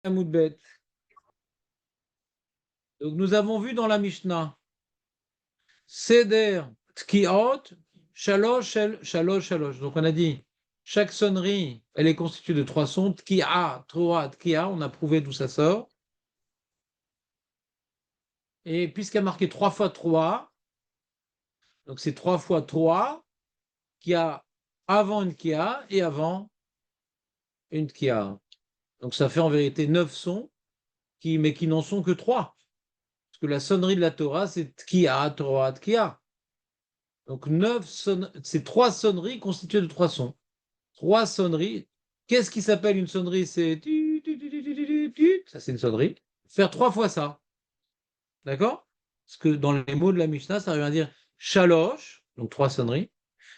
Amoudbet. Donc, nous avons vu dans la Mishnah, Seder Tkiot, Shalosh, Shalosh, Shalosh. Donc, on a dit, chaque sonnerie, elle est constituée de 3 sons. Tkia, Troa, Tkia, on a prouvé d'où ça sort. Et puisqu'il y a marqué 3 fois 3, donc c'est 3 fois 3, Kia avant une Kia et avant une Kia. Donc, ça fait en vérité 9 sons, mais qui n'en sont que 3. Parce que la sonnerie de la Torah, c'est Tkia, Troa, Tkia. Donc, c'est 3 sonneries constituées de 3 sons. 3 sonneries. Qu'est-ce qui s'appelle une sonnerie? C'est ça, c'est une sonnerie. Faire 3 fois ça. D'accord? Parce que dans les mots de la Mishnah, ça revient à dire shalosh, donc 3 sonneries.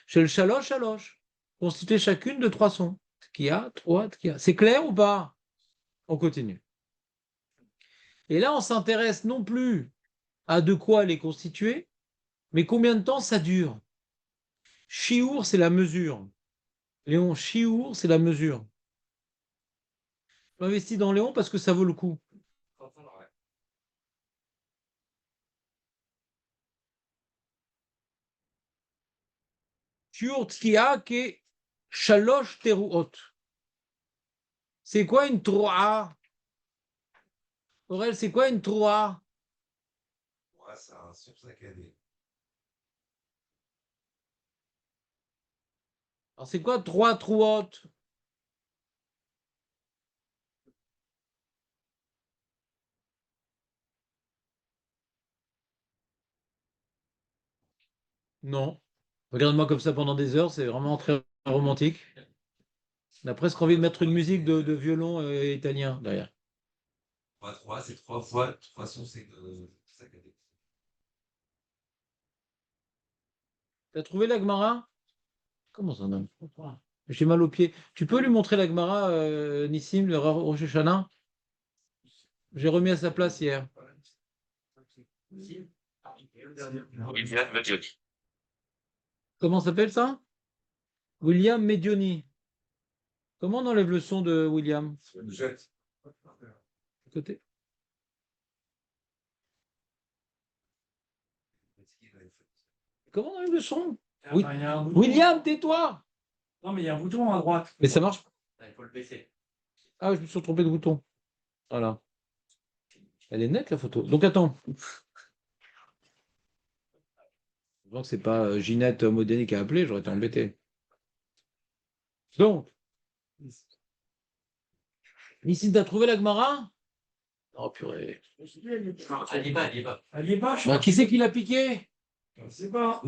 Chez le shalosh, shalosh, constituées chacune de 3 sons. Tkia, 3, tkia. C'est clair ou pas? On continue. Et là, on s'intéresse non plus à de quoi elle est constituée, mais combien de temps ça dure. Shiur, c'est la mesure. Léon, Shiur, c'est la mesure. J'investis dans Léon parce que ça vaut le coup. Shiur Tkia ke Shalosh Teruot. C'est quoi une troa? Aurel, c'est quoi une troa? Ouais, c'est un subsaccadé. Alors, c'est quoi 3 trouot? Non. Regarde-moi comme ça pendant des heures, c'est vraiment très romantique. On a presque envie de mettre une musique de violon italien derrière. 3, c'est 3 fois, 3 sons, c'est saccadé. T'as trouvé la Gemara? Comment ça, non? J'ai mal aux pieds. Tu peux lui montrer la Gemara, Nissim, le Rosh Hashanah? J'ai remis à sa place hier. Comment s'appelle ça? William Medioni. Comment on enlève le son de William? Jette. À côté. Comment on enlève le son? Oui. William, tais-toi! Non, mais il y a un bouton à droite. Mais ça marche? Il faut le baisser. Ah, je me suis trompé de bouton. Voilà. Elle est nette la photo. Donc attends. Je vois que c'est pas Ginette Modène qui a appelé, j'aurais été embêté. Donc, ici, t'as trouvé la Gemara? Oh purée. Elle y va, elle y va. Elle y est pas, je Bah, crois. qui c'est qui l'a piqué? Je sais pas.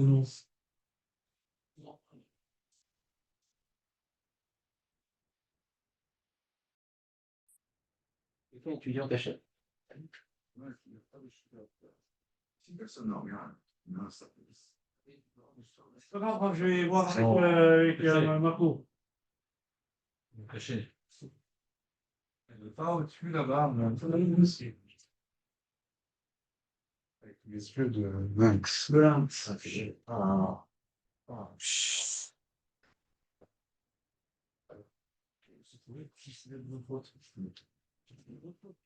Étudiant cachet. Si personne ne regarde, non, ça peut. C'est pas grave, je vais voir Non. avec Marco. Cachet. Elle n'est pas au-dessus là-bas, mais avec les yeux de lynx. De lynx. Ah.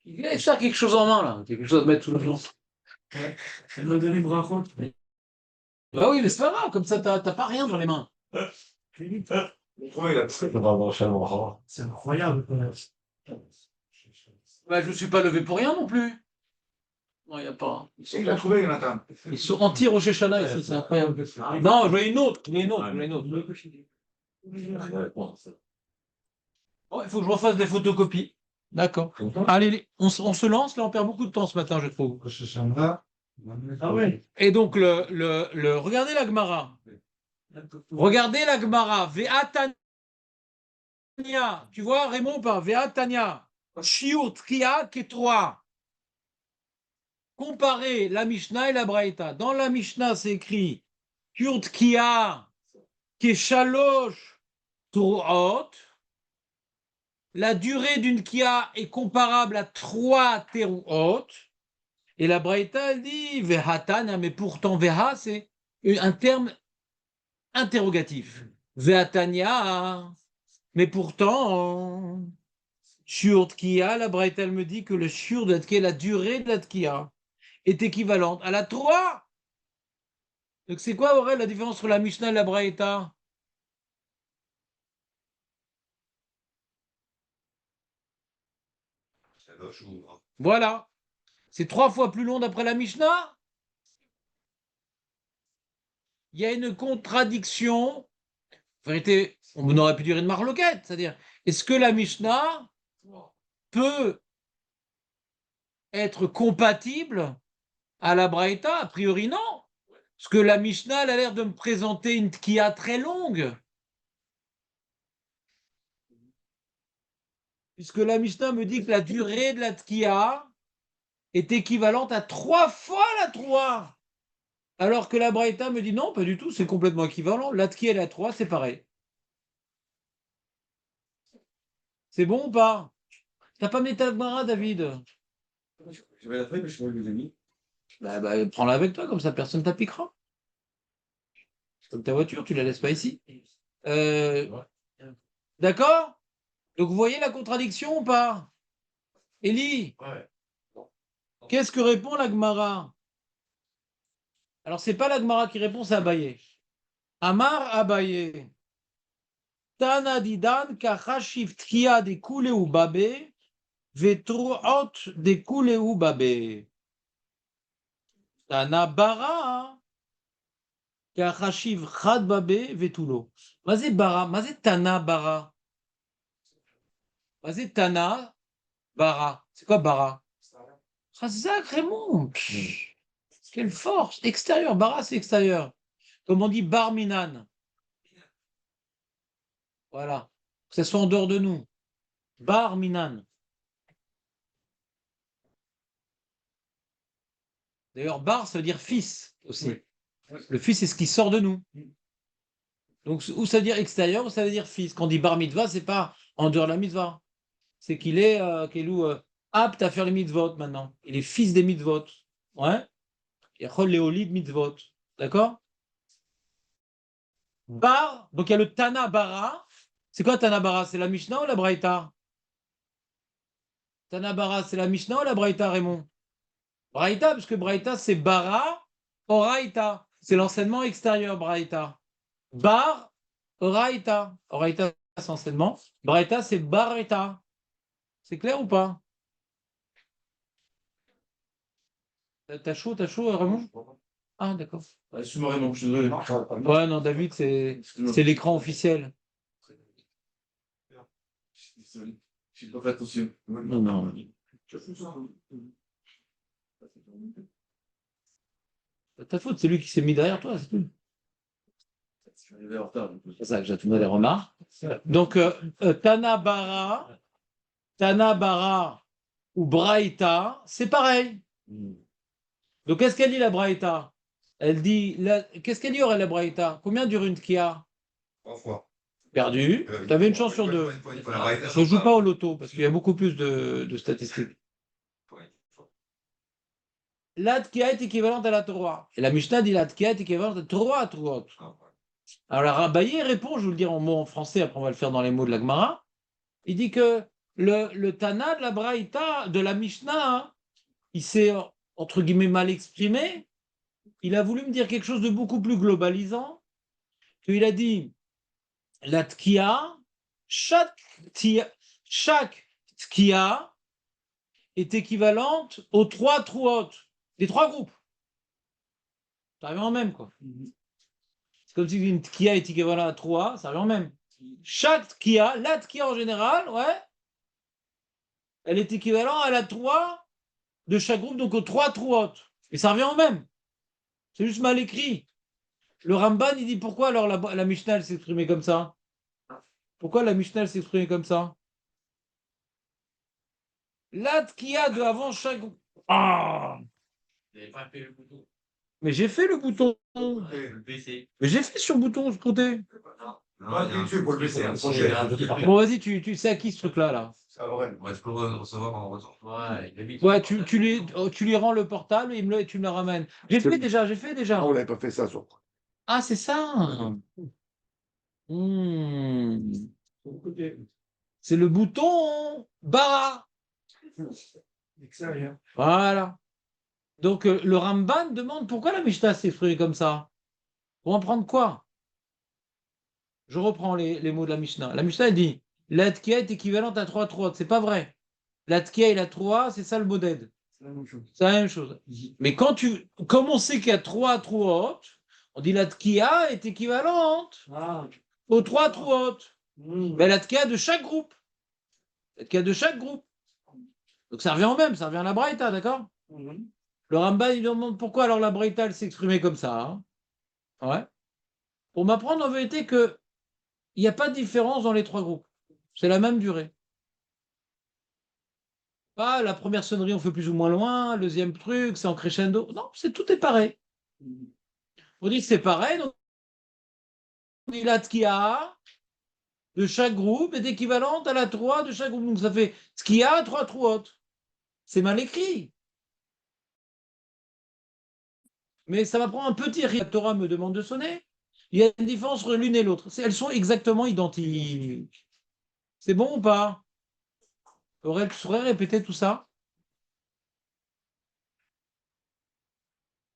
Il laisse ça quelque chose en main, là. Quelque chose à mettre sous le blanc. Ouais. Elle m'a donné bravo. Bah oui, mais c'est pas grave, comme ça, t'as pas rien dans les mains. Pourquoi il a pris C'est incroyable. Bah, je ne suis pas levé pour rien non plus. Non, il n'y a pas. Il a trouvé, Jonathan. Ils sont anti-Rosh Hashanah ici, c'est incroyable. Non, je voulais une autre. Je voulais une autre. Je voulais une autre. Bon, il faut que je refasse des photocopies. D'accord. Allez, on se lance. Là, on perd beaucoup de temps ce matin, je trouve. Ah ouais. Et donc, regardez la Gemara. Regardez la Gemara. Ve'atania. Tu vois, Raymond, pas Ve'atania. Shiur Tria Ketroa. Comparez la Mishnah et la Braïta. Dans la Mishnah, c'est écrit Shiur Tkia Keshalosh Truot. La durée d'une Kia est comparable à 3 teruot. Et la Braïta, elle dit Vehatania, mais pourtant, Veha, c'est un terme interrogatif. Vehatania, mais pourtant, Shiur Tkiya, la Braïta, elle me dit que le Shiur de la Tkiya, la durée de la Tkiya, est équivalente à la 3. Donc c'est quoi, Aurel, la différence entre la Mishnah et la Braïta? C'est gauche ou droite. Voilà. C'est 3 fois plus long d'après la Mishnah. Il y a une contradiction. En vérité, on aurait pu dire une marloquette. C'est-à-dire, est-ce que la Mishnah peut être compatible à la Braïta? A priori, non. Parce que la Mishnah, elle a l'air de me présenter une tkiya très longue. Puisque la Mishnah me dit que la durée de la tkiya est équivalente à 3 fois la 3. Alors que la Braïta me dit non, pas du tout, c'est complètement équivalent. La tkiya et la 3, c'est pareil. C'est bon ou pas? T'as pas mis ta Gemara, David? Je vais la faire, mais je vais les amis. Prends-la avec toi, comme ça personne t'appliquera. Comme ta voiture, tu la laisses pas ici. D'accord? Donc vous voyez la contradiction ou pas? Élie, Ouais. qu'est-ce que répond la Gemara? Alors c'est pas la Gemara qui répond, c'est Abaye. Amar Abaye. Tana didan kachashiv tkiya de kuleu babe vetruot de kuleu babe. Tana bara kachashiv chad babe vetulo. Mazé bara, mazé tana bara. Mazé tana bara. C'est quoi bara? Chazak Raymond. Quelle force! Extérieur, bara c'est extérieur. Comme on dit bar minan. Voilà. Que ce soit en dehors de nous. Bar minan. D'ailleurs, bar, ça veut dire fils aussi. Oui. Le fils, c'est ce qui sort de nous. Donc, ou ça veut dire extérieur, ou ça veut dire fils. Quand on dit bar mitzvah, c'est pas en dehors de la mitzvah. C'est qu'il est, apte à faire les mitzvot maintenant. Il est fils des mitzvot. Ouais. Yachol léolid mitzvot. D'accord? Bar, donc il y a le Tana Bara. C'est quoi Tana Bara? C'est la Mishnah ou la Braïta? Tana Bara, c'est la Mishnah ou la Braïta, Raymond? Braïta, parce que Braïta, c'est Bara, Oraïta. C'est l'enseignement extérieur, Braïta. Bar, Oraïta. Oraïta, c'est enseignement. Braïta, c'est Baraïta. C'est clair ou pas? T'as chaud, Raymond? Ah, d'accord. Excuse-moi, Raymond, je suis désolé. Ouais, non, David, c'est l'écran officiel. Je n'ai pas fait attention. Non, non. C'est ta faute, c'est lui qui s'est mis derrière toi, c'est tout. Je suis arrivé en retard. C'est pour ça que j'attendais les remarques. Donc, Tanabara ou Braïta, c'est pareil. Donc, qu'est-ce qu'elle dit la Braïta? Elle dit, qu'est-ce qu'elle dit aurait la Braïta? Combien dure une Kia? 3 fois. Perdu. Tu avais une chance sur deux. Ne joue pas au loto parce qu'il y a beaucoup plus de statistiques. La Tkia est équivalente à la 3. Et la Mishnah dit la Tkia est équivalente à 3 Truot. Alors, la Rabaye répond, je vous le dire en mots en français, après on va le faire dans les mots de la Gemara. Il dit que le Tana de la Braïta, de la Mishnah, hein, il s'est, entre guillemets, mal exprimé. Il a voulu me dire quelque chose de beaucoup plus globalisant. Il a dit, la Tkia, chaque Tkia est équivalente aux 3 Truot, des 3 groupes. Ça revient en même, quoi. C'est comme si une Tkia est équivalente à 3, ça revient en même. Chaque Tkia, la Tkia en général, ouais, elle est équivalente à la 3 de chaque groupe, donc aux 3 Truot. Et ça revient au même. C'est juste mal écrit. Le Ramban, il dit pourquoi alors la Mishnah s'exprimait comme ça? Pourquoi la Mishnah s'exprimait comme ça? La Tkia de avant chaque groupe. Ah! pas fait le bouton. Mais j'ai fait le bouton. Le PC. Mais j'ai fait sur le bouton, je comptais. Non, il y a un truc pour le PC. Bon, vas-y, tu sais à qui ce truc-là, là? C'est vrai. Ouais, je peux recevoir en retour. Ouais, Ouais, tu lui rends le portable et tu me le ramènes. J'ai fait déjà. Ah, on n'avait pas fait ça, sur. Ah, c'est ça. Hmm. C'est le bouton bara. Extérieur. Voilà. Donc, le Ramban demande pourquoi la Mishnah s'est exprimée comme ça. Pour en prendre quoi? Je reprends les mots de la Mishnah. La Mishnah dit la tkia est équivalente à 3 trot. C'est pas vrai. La tkia et la 3, c'est ça le modèle. C'est la même chose. C'est la même chose. Mais comme on sait qu'il y a 3 trot, on dit la tkia est équivalente Ah. aux 3 trot. Mmh. Mais la tkia de chaque groupe. La tkia de chaque groupe. Donc ça revient au même, ça revient à la Braïta, d'accord? Mmh. Le Ramban, il demande pourquoi alors la Braïta, elle s'exprimait comme ça. Hein. Ouais. Pour m'apprendre en vérité que il n'y a pas de différence dans les 3 groupes. C'est la même durée. Pas la première sonnerie, on fait plus ou moins loin, le deuxième truc, c'est en crescendo. Non, tout est pareil. On dit que c'est pareil, donc on dit la tkia de chaque groupe est équivalente à la 3 de chaque groupe. Donc ça fait tkia, 3 trous. C'est mal écrit. Mais ça va prendre un petit rythme. La Torah me demande de sonner. Il y a une différence entre l'une et l'autre. Elles sont exactement identiques. C'est bon ou pas? Aurel, tu saurais répéter tout ça?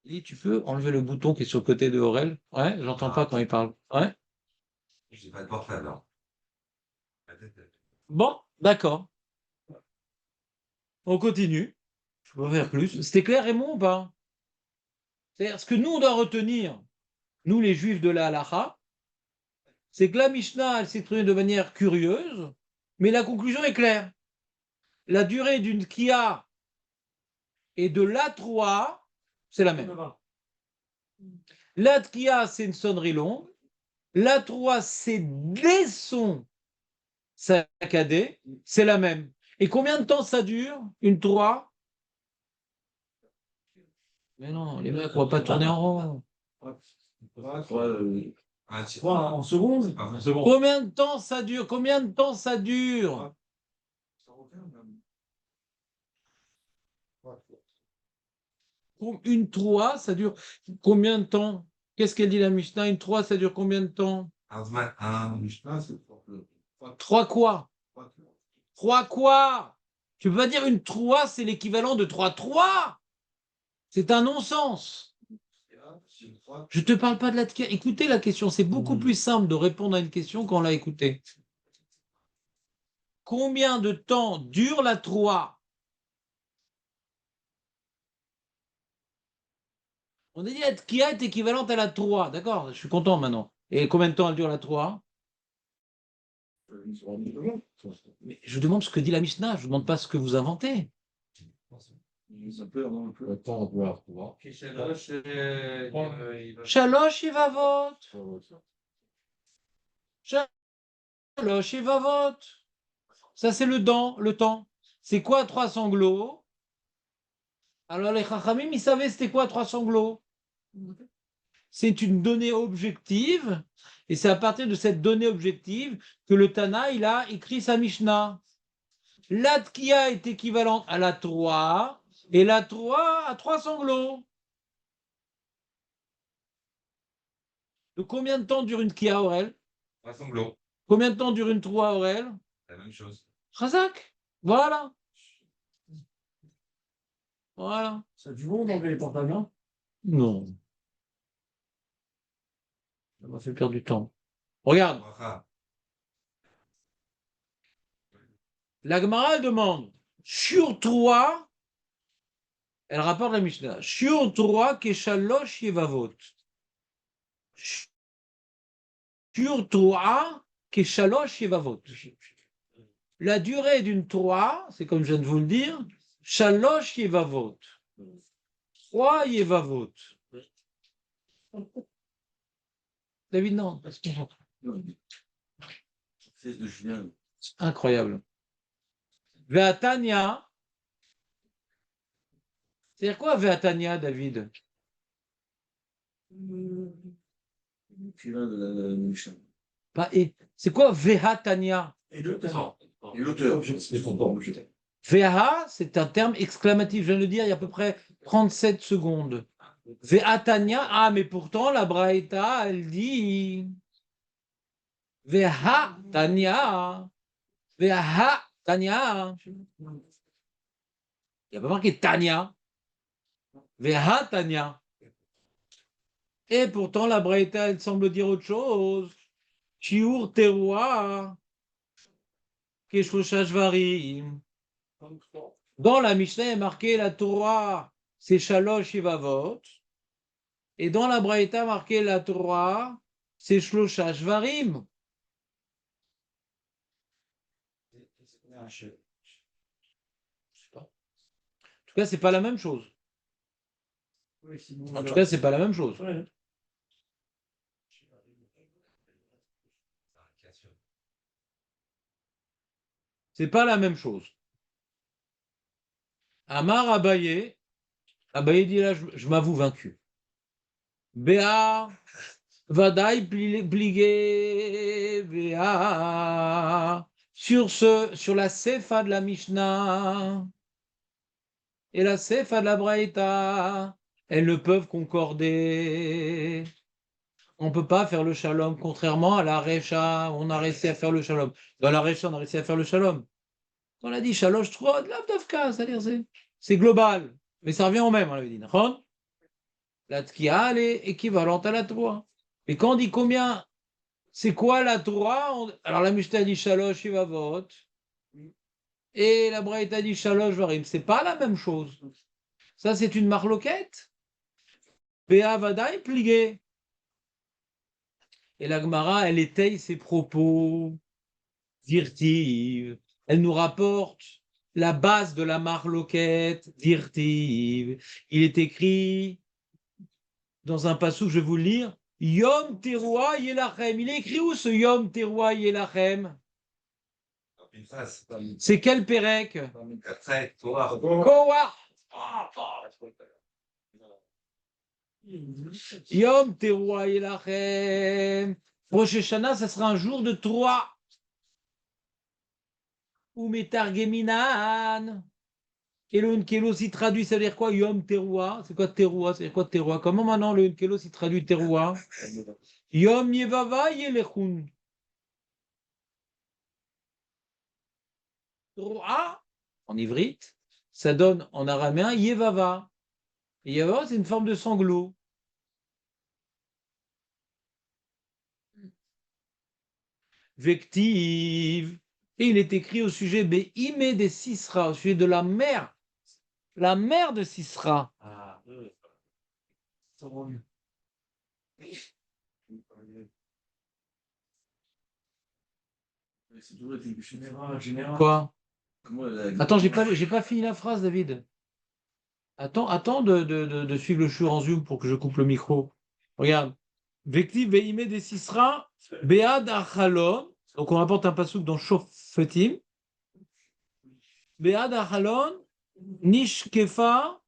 Et tu peux enlever le bouton qui est sur le côté de Aurel? Ouais, j'entends pas quand il parle. Ouais. J'ai pas de portable. Hein. Bon, d'accord. On continue. Je peux pas faire plus. C'était clair, Raymond, ou pas? C'est-à-dire, ce que nous, on doit retenir, nous, les juifs de la halacha, c'est que la Mishnah, elle s'exprime de manière curieuse, mais la conclusion est claire. La durée d'une kia et de l'A3, c'est la même. L'A-Kia, c'est une sonnerie longue. L'A3, c'est des sons saccadés. C'est la même. Et combien de temps ça dure? Une 3? Mais non, les mecs, on va pas tourner en rond. Quoi, en secondes? En seconde. Combien de temps ça dure? Combien de temps ça dure? Une 3, ça dure combien de temps? Qu'est-ce qu'elle dit la Mishnah? Une 3, ça dure combien de temps? Un. 3 quoi? 3 quoi? Tu peux pas dire une 3, c'est l'équivalent de 3 3. C'est un non-sens. Je te parle pas de la... Écoutez la question, c'est beaucoup plus simple de répondre à une question quand on l'a écoutée. Combien de temps dure la 3? On a dit la Tkia est équivalente à la 3, d'accord? Je suis content maintenant. Et combien de temps elle dure la 3? Mais je demande ce que dit la Mishnah, je ne demande pas ce que vous inventez. Le temps de voir. Shalosh Yevavot. Shalosh Yevavot. Ça, c'est le temps. C'est quoi 3 sanglots? Alors, les Chachamim, ils savaient c'était quoi 3 sanglots? C'est une donnée objective, et c'est à partir de cette donnée objective que le Tana, il a écrit sa Mishnah. La Tkia est équivalente à la 3, et la 3 à 3 sanglots. De combien de temps dure une Tkia, Aurel? 3 sanglots. Combien de temps dure une 3, Aurel? La même chose. Razak. Voilà. Voilà. Ça a du bon d'enlever les portables, hein? Non. Ça m'a fait perdre du temps. Regarde. La Gemara demande sur 3, elle rapporte la Mishnah, sur 3 keshalosh yevavot. Sur 3 keshalosh yevavot. La durée d'une 3, c'est comme je viens de vous le dire, shalosh yevavot. 3 yevavot. David, non. C'est de Julien. Incroyable. Ve'atania. C'est-à-dire quoi Ve'atania, David? Écrivain de la Mishnah. C'est quoi Ve'atania? Et l'auteur. Et l'auteur. C'est son temps. Veha, c'est un terme exclamatif. Je viens de le dire il y a à peu près 37 secondes. Ve'atania, ah, mais pourtant la Braïta, elle dit Ve'atania. Veha Tanya. Il n'y a pas marqué Tanya. Veha Tanya. Et pourtant, la Braïta, elle semble dire autre chose. Shiur teroa. Keshosha shvarim. Dans la Mishnah, il est marqué la Torah, c'est Shalosh Yivavot. Et dans la Braïta, marqué la Torah, c'est Shlosha Shvarim. Je sais pas. En tout cas, c'est pas la même chose. En tout cas, c'est pas la même chose. C'est pas la même chose. Amar Abaye, Abaye dit là, je m'avoue vaincu. Béa, Vadaï Bligé, Béa. Sur la Sefa de la Mishnah et la Sefa de la Braïta, elles ne peuvent concorder. On ne peut pas faire le shalom, contrairement à la Recha, on a réussi à faire le shalom. Dans la Recha, on a réussi à faire le shalom. On a dit Shalosh Trot, l'Avdavka, c'est-à-dire c'est global, mais ça revient au même, on avait dit. La Tkia, elle est équivalente à la Torah. Et quand on dit combien, c'est quoi la Torah? Alors la Mishnah dit Shalosh Yivavot, et la Braïta dit Shalosh Varim. C'est pas la même chose. Ça, c'est une marloquette. Béa Vadaï plié. Et la Gemara, elle étaye ses propos dirtives. Elle nous rapporte la base de la marloquette dirtive. Il est écrit dans un passage, je vais vous le lire. Yom Teruah Yelachem. Il est écrit où ce Yom Teruah Yelachem? C'est quel Pérec? Koach. Yom Teruah Yelachem. Rosh Hashanah, ça sera un jour de Troie. Ou Metargeminan. Et le Unkelos, il traduit, ça veut dire quoi? Yom Teruah. C'est quoi Teruah? Ça veut dire quoi Teruah? Comment maintenant le Unkelos, il traduit Teruah? Yom Yevava Yelechun. Teruah, en ivrite, ça donne en araméen Yevava. Et Yevava, c'est une forme de sanglot. Vective. Et il est écrit au sujet Be'ime de Sisra, au sujet de la mère de Sisra. Quoi? Attends, j'ai pas fini la phrase, David. Attends de suivre le chur en zoom pour que je coupe le micro. Regarde. Vective Be'ime de Sisra, Be'ad Achalon. Donc on rapporte un passouk dans Shofetim. Be'ad Achalon, Nishkefa.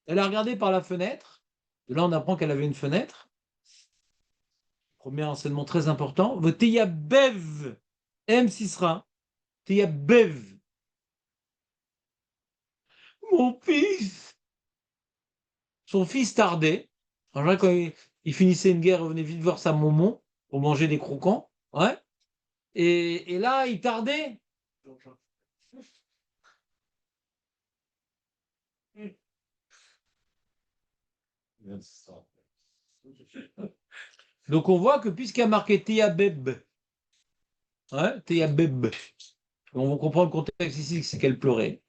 Elle a regardé par la fenêtre. Et là, on apprend qu'elle avait une fenêtre. Premier enseignement très important. Voteya Bev M. Sisra. Teya Bev. Mon fils. Son fils tardait. En général, quand il finissait une guerre, il venait vite voir sa maman pour manger des croquants. Ouais. Et là, il tardait. Donc on voit que puisqu'il y a marqué Teyabeb, ouais, Teyabeb, on comprend le contexte ici, c'est qu'elle pleurait,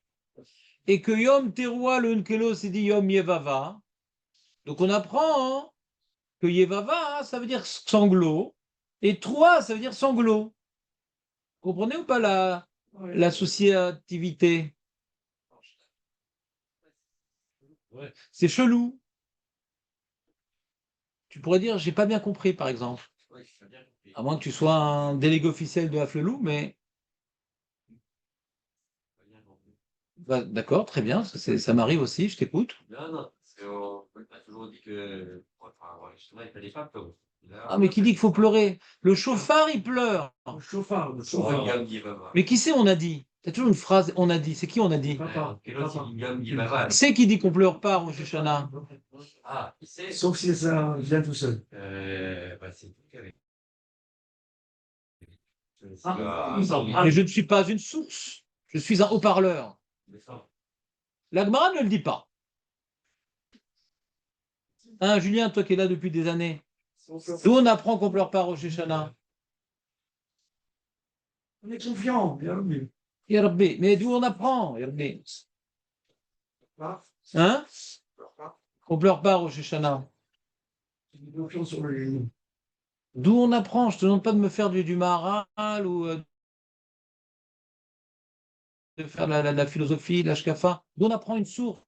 et que Yom Teruah, le Unkelo, s'est dit Yom Yevava, donc on apprend hein, que Yevava, hein, ça veut dire sanglot, et Troa, ça veut dire sanglot. Vous comprenez ou pas l'associativité? Ouais. C'est chelou. Tu pourrais dire, j'ai pas bien compris, par exemple. À moins que tu sois un délégué officiel de Haflelou, mais. Bah, d'accord, très bien, ça m'arrive aussi, je t'écoute. Non, on a toujours dit que. Enfin, ouais, justement, il fallait pas pleurer. Ah, mais qui dit qu'il faut pleurer? Le chauffard, il pleure. Le chauffard. Mais qui c'est, on a dit? T'as toujours une phrase, on a dit. C'est qui on a dit? C'est qui dit qu'on pleure pas, Rosh Hashanah? Ah, qui c'est? Sauf si ça vient tout seul. Bah, c'est tout qu'avec. Mais je ne suis pas une source. Je suis un haut-parleur. La Gemara ne le dit pas. Hein, Julien, toi qui es là depuis des années, d'où on apprend qu'on pleure pas Rosh Hashanah? On est confiant, bien vu. Ya Rabbi. Mais d'où on apprend, Ya Rabbi? Hein? On pleure pas Rosh Hashanah. D'où on apprend? Je te demande pas de me faire du Maharal ou de faire la philosophie, la shkafa. D'où on apprend une source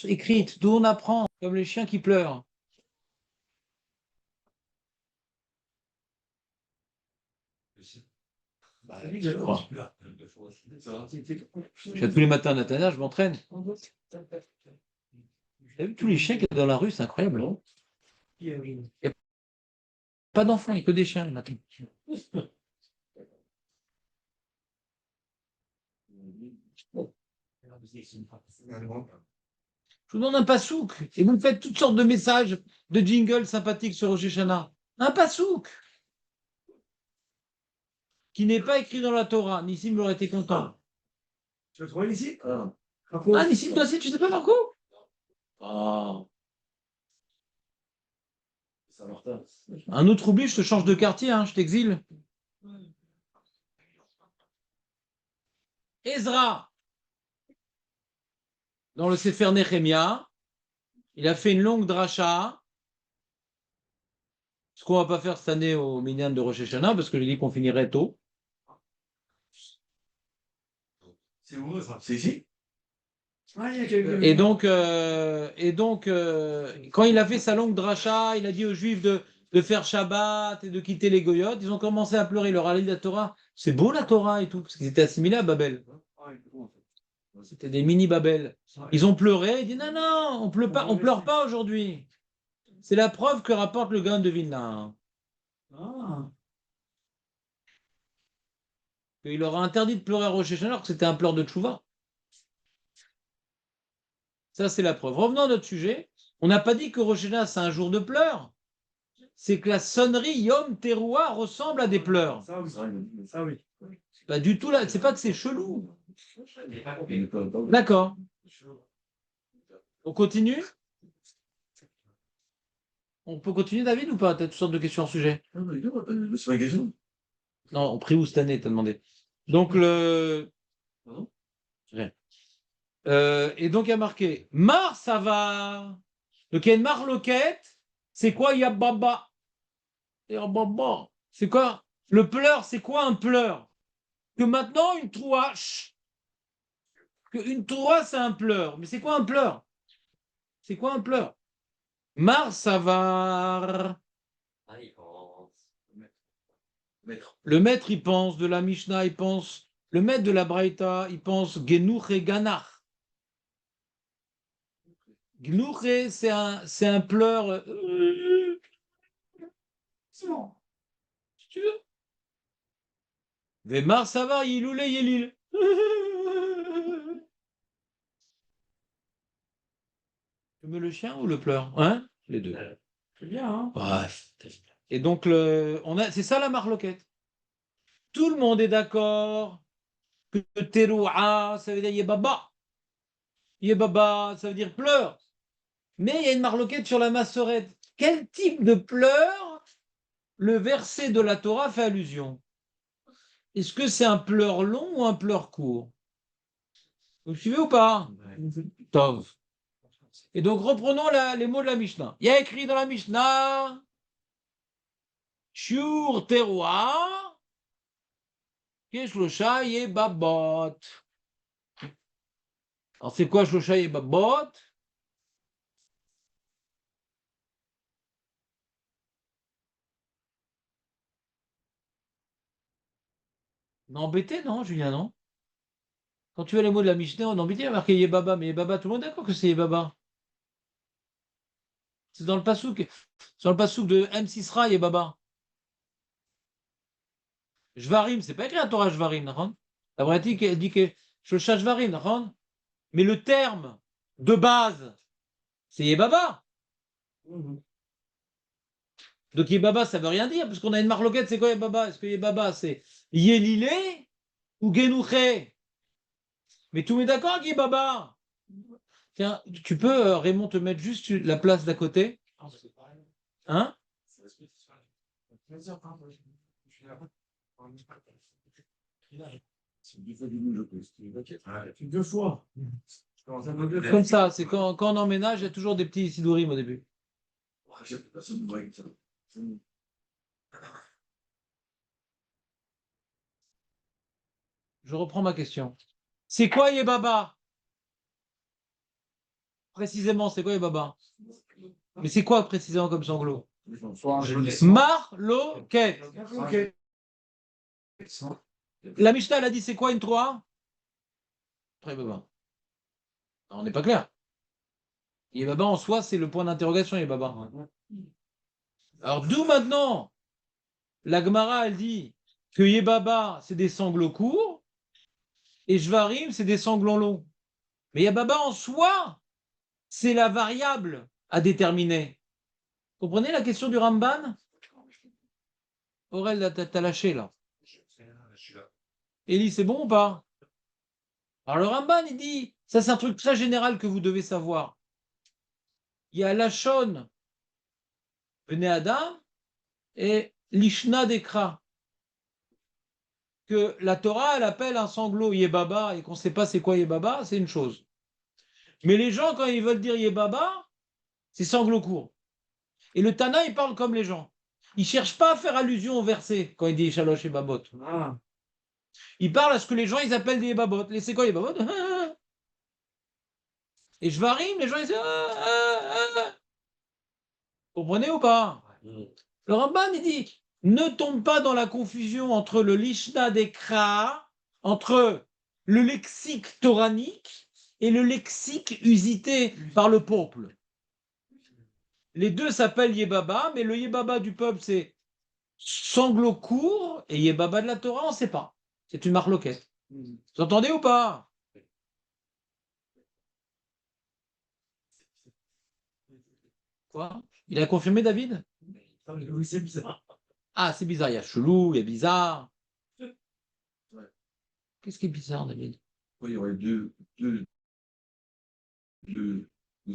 écrite? D'où on apprend? Comme les chiens qui pleurent. Bah, je crois. Je viens tous les matins à Natania, je m'entraîne. T'as vu tous les chiens qu'il y a dans la rue, c'est incroyable. Non? Il n'y a pas d'enfants, il n'y a que des chiens le matin. Je vous donne un passouk et vous me faites toutes sortes de messages, de jingles sympathiques sur Rosh Hashanah. Un passouk qui n'est pas écrit dans la Torah. Nissim aurait été content. Tu le trouves ici? Ah, Nissim, toi aussi, tu sais pas Marco? Oh. Un autre oubli, je te change de quartier, hein, je t'exile. Ezra, dans le Sefer Nehemia, il a fait une longue dracha. Ce qu'on ne va pas faire cette année au Minyan de Rosh Hashanah, parce que j'ai dit qu'on finirait tôt. C'est où ça? C'est ici? Et donc, quand il a fait sa longue dracha, il a dit aux Juifs de faire Shabbat et de quitter les goyotes. Ils ont commencé à pleurer. Il leur a dit la Torah. C'est beau la Torah et tout, parce qu'ils étaient assimilés à Babel. C'était des mini-Babel. Ils ont pleuré. Ils disent non, non, on pleure pas aujourd'hui. C'est la preuve que rapporte le Gaon de Vilna. Il leur a interdit de pleurer à Rosh Hashanah alors que c'était un pleur de tchouva. Ça, c'est la preuve. Revenons à notre sujet. On n'a pas dit que Rosh Hashanah, c'est un jour de pleurs. C'est que la sonnerie Yom Teruah ressemble à des pleurs. Ça oui. Pas du tout là. C'est pas que c'est chelou. D'accord. On continue? On peut continuer, David, ou pas? Tu as toutes sortes de questions en sujet. C'est ma question. Non, on prie où cette année, t'as demandé. Donc, le. Rien. Et donc, il y a marqué Mar, ça va. Donc, il y a une marloquette. C'est quoi Yababa? Yababa. C'est quoi? Le pleur, c'est quoi un pleur? Que maintenant, une troua. Que une troua, c'est un pleur. Mais c'est quoi un pleur? C'est quoi un pleur? Mar, ça va. Le maître, il pense. De la Mishnah, il pense. Le maître de la Braïta, il pense Genouch et Ganach. Gnouché, c'est un pleur. C'est bon. Si tu veux. Vemar, ça va, Yiloulé, Yelil. Tu mets le chien ou le pleur? Hein? Les deux. C'est bien, hein? Bref. Et donc, c'est ça la marloquette. Tout le monde est d'accord que Terou'a, ça veut dire Yebaba. Yebaba, ça veut dire pleur. Mais il y a une marloquette sur la massorette. Quel type de pleur le verset de la Torah fait allusion? Est-ce que c'est un pleur long ou un pleur court? Vous suivez ou pas? Tov. Et donc reprenons les mots de la Mishnah. Il y a écrit dans la Mishnah Shur teroa Keshlosha Yebabot. Alors c'est quoi Shlosha Yebabot? On est embêté, non, Julien, non? Quand tu as les mots de la Mishnah, on est embêté, il y a marqué Yebaba, mais Yebaba, tout le monde est d'accord que c'est Yebaba. C'est dans le pasouk. Sur le pasouk de M. Sisra, Yebaba. Jvarim, c'est pas écrit à Torah Jvarim, non? La pratique, elle dit que Shlosha Jvarim, non? Mais le terme de base, c'est Yebaba. Donc Yebaba, ça veut rien dire, parce qu'on a une marloquette, c'est quoi Yebaba? Est-ce que Yebaba, c'est Yelilé ou Genouché. Mais tout le monde est d'accord, Guy Baba? Tiens, tu peux, Raymond, te mettre juste la place d'à côté? Hein? Deux fois. Comme ça, c'est quand on emménage, il y a toujours des petits sidourim au début. Je reprends ma question. C'est quoi Yebaba? Précisément, c'est quoi Yebaba? Mais c'est quoi précisément comme sanglot? Marloquet. La Mishnah, elle a dit c'est quoi une 3? Très Yebaba. On n'est pas clair. Yebaba en soi, c'est le point d'interrogation, Yebaba. Alors d'où maintenant la Gemara, elle dit que Yebaba, c'est des sanglots courts et Jvarim, c'est des sanglants longs. Mais Yebaba en soi, c'est la variable à déterminer. Comprenez la question du Ramban? Aurel, t'as lâché là. Élie, c'est bon ou pas? Alors le Ramban, il dit, ça c'est un truc très général que vous devez savoir. Il y a Lachon, Bnei Adam, et Lishna Dekra. Que la Torah, elle appelle un sanglot Yebaba, et qu'on ne sait pas c'est quoi Yebaba, c'est une chose. Mais les gens, quand ils veulent dire Yebaba, c'est sanglot court. Et le Tana, il parle comme les gens. Il ne cherche pas à faire allusion au verset quand il dit Shalosh et Babot. Ah. Il parle à ce que les gens ils appellent des Yebabot. Et c'est quoi Yebabot? Et Jvarim, les gens ils disent Comprenez ou pas? Le Ramban, il dit ne tombe pas dans la confusion entre le Lishna Dekra, entre le lexique toranique et le lexique usité par le peuple. Les deux s'appellent Yebaba, mais le Yebaba du peuple, c'est sanglot court, et Yebaba de la Torah, on ne sait pas. C'est une marloquette. Vous entendez ou pas? Quoi? Il a confirmé, David? Oui, c'est bizarre. Ah, c'est bizarre. Il y a chelou, il y a bizarre. Qu'est-ce qui est bizarre, David? Oui, il y aurait deux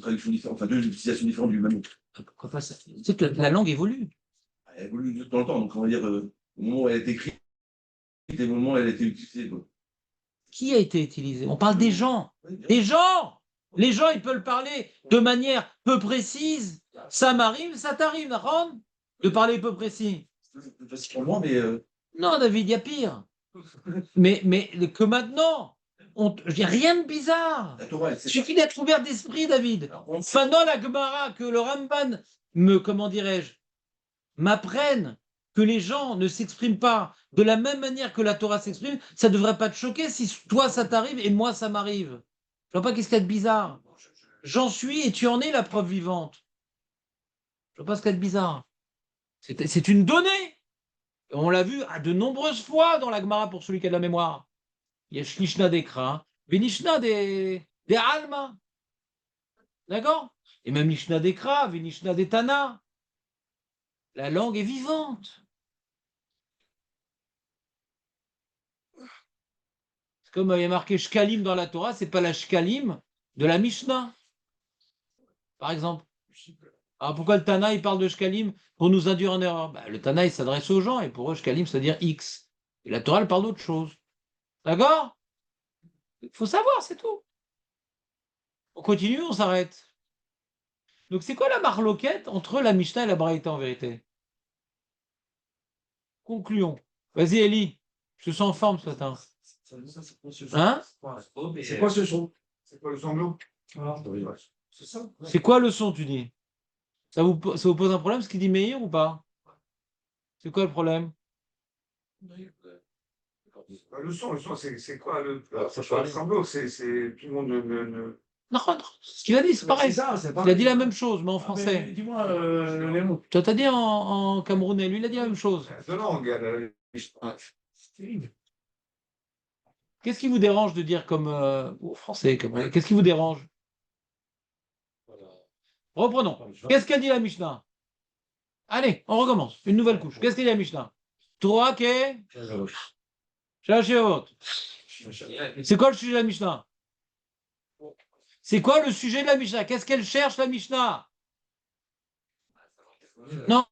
traductions différentes, enfin deux utilisations différentes du même mot. Tu sais que la langue évolue. Elle évolue dans le temps, donc on va dire au moment où elle est écrite et au moment où elle a été utilisée. Quoi. Qui a été utilisé? On parle des gens. Des gens! Les gens, ils peuvent parler de manière peu précise. Ça m'arrive, ça t'arrive, Aaron, de parler peu précis. C'est plus facile pour moi, mais Non, David, il y a pire. Mais que maintenant, il n'y a rien de bizarre. la Torah, Il suffit d'être ouvert d'esprit, David. Pendant la Gemara, que le Ramban comment dirais-je, m'apprenne que les gens ne s'expriment pas de la même manière que la Torah s'exprime, ça ne devrait pas te choquer si toi ça t'arrive et moi ça m'arrive. Je vois pas qu'est-ce qu'il y a de bizarre. J'en suis et tu en es la preuve vivante. Je vois pas ce qu'il y a de bizarre. C'est une donnée. On l'a vu à de nombreuses fois dans la Gemara pour celui qui a de la mémoire. Il y a Shlishna des Kra, Venishna des Alma. D'accord? Et même Nishna des Kra, Venishna des Tana. La langue est vivante. C'est comme il y a marqué Shkalim dans la Torah, c'est pas la Shkalim de la Mishnah, par exemple. Alors pourquoi le Tana il parle de Shkalim pour nous induire en erreur? Le Tana il s'adresse aux gens et pour eux Shkalim ça veut dire X. Et la Torah elle parle d'autre chose. D'accord? Il faut savoir, c'est tout. On continue, on s'arrête. Donc c'est quoi la marloquette entre la Mishnah et la Braïta en vérité? Concluons. Vas-y Eli, je te sens en forme ce matin. Hein? c'est quoi ce son? C'est quoi le sanglot? C'est ça. C'est quoi le son, tu dis? Ça vous pose un problème ce qu'il dit Meir ou pas? C'est quoi le problème? Le son, c'est quoi le sanglot? C'est tout le monde Non, non, ce qu'il a dit, c'est pareil. Il a dit la même chose, mais en français. Dis-moi les mots. Tu as dit en camerounais, lui, il a dit la même chose. De langue, Qu'est-ce qui vous dérange de dire comme français Qu'est-ce qui vous dérange? Reprenons. Qu'est-ce qu'a dit la Mishnah? Allez, on recommence. Une nouvelle couche. Qu'est-ce qu'a dit la Mishnah? Torah, Shalosh Yevavot. C'est quoi le sujet de la Mishnah? C'est quoi le sujet de la Mishnah? Qu'est-ce qu'elle cherche, la Mishnah? Non,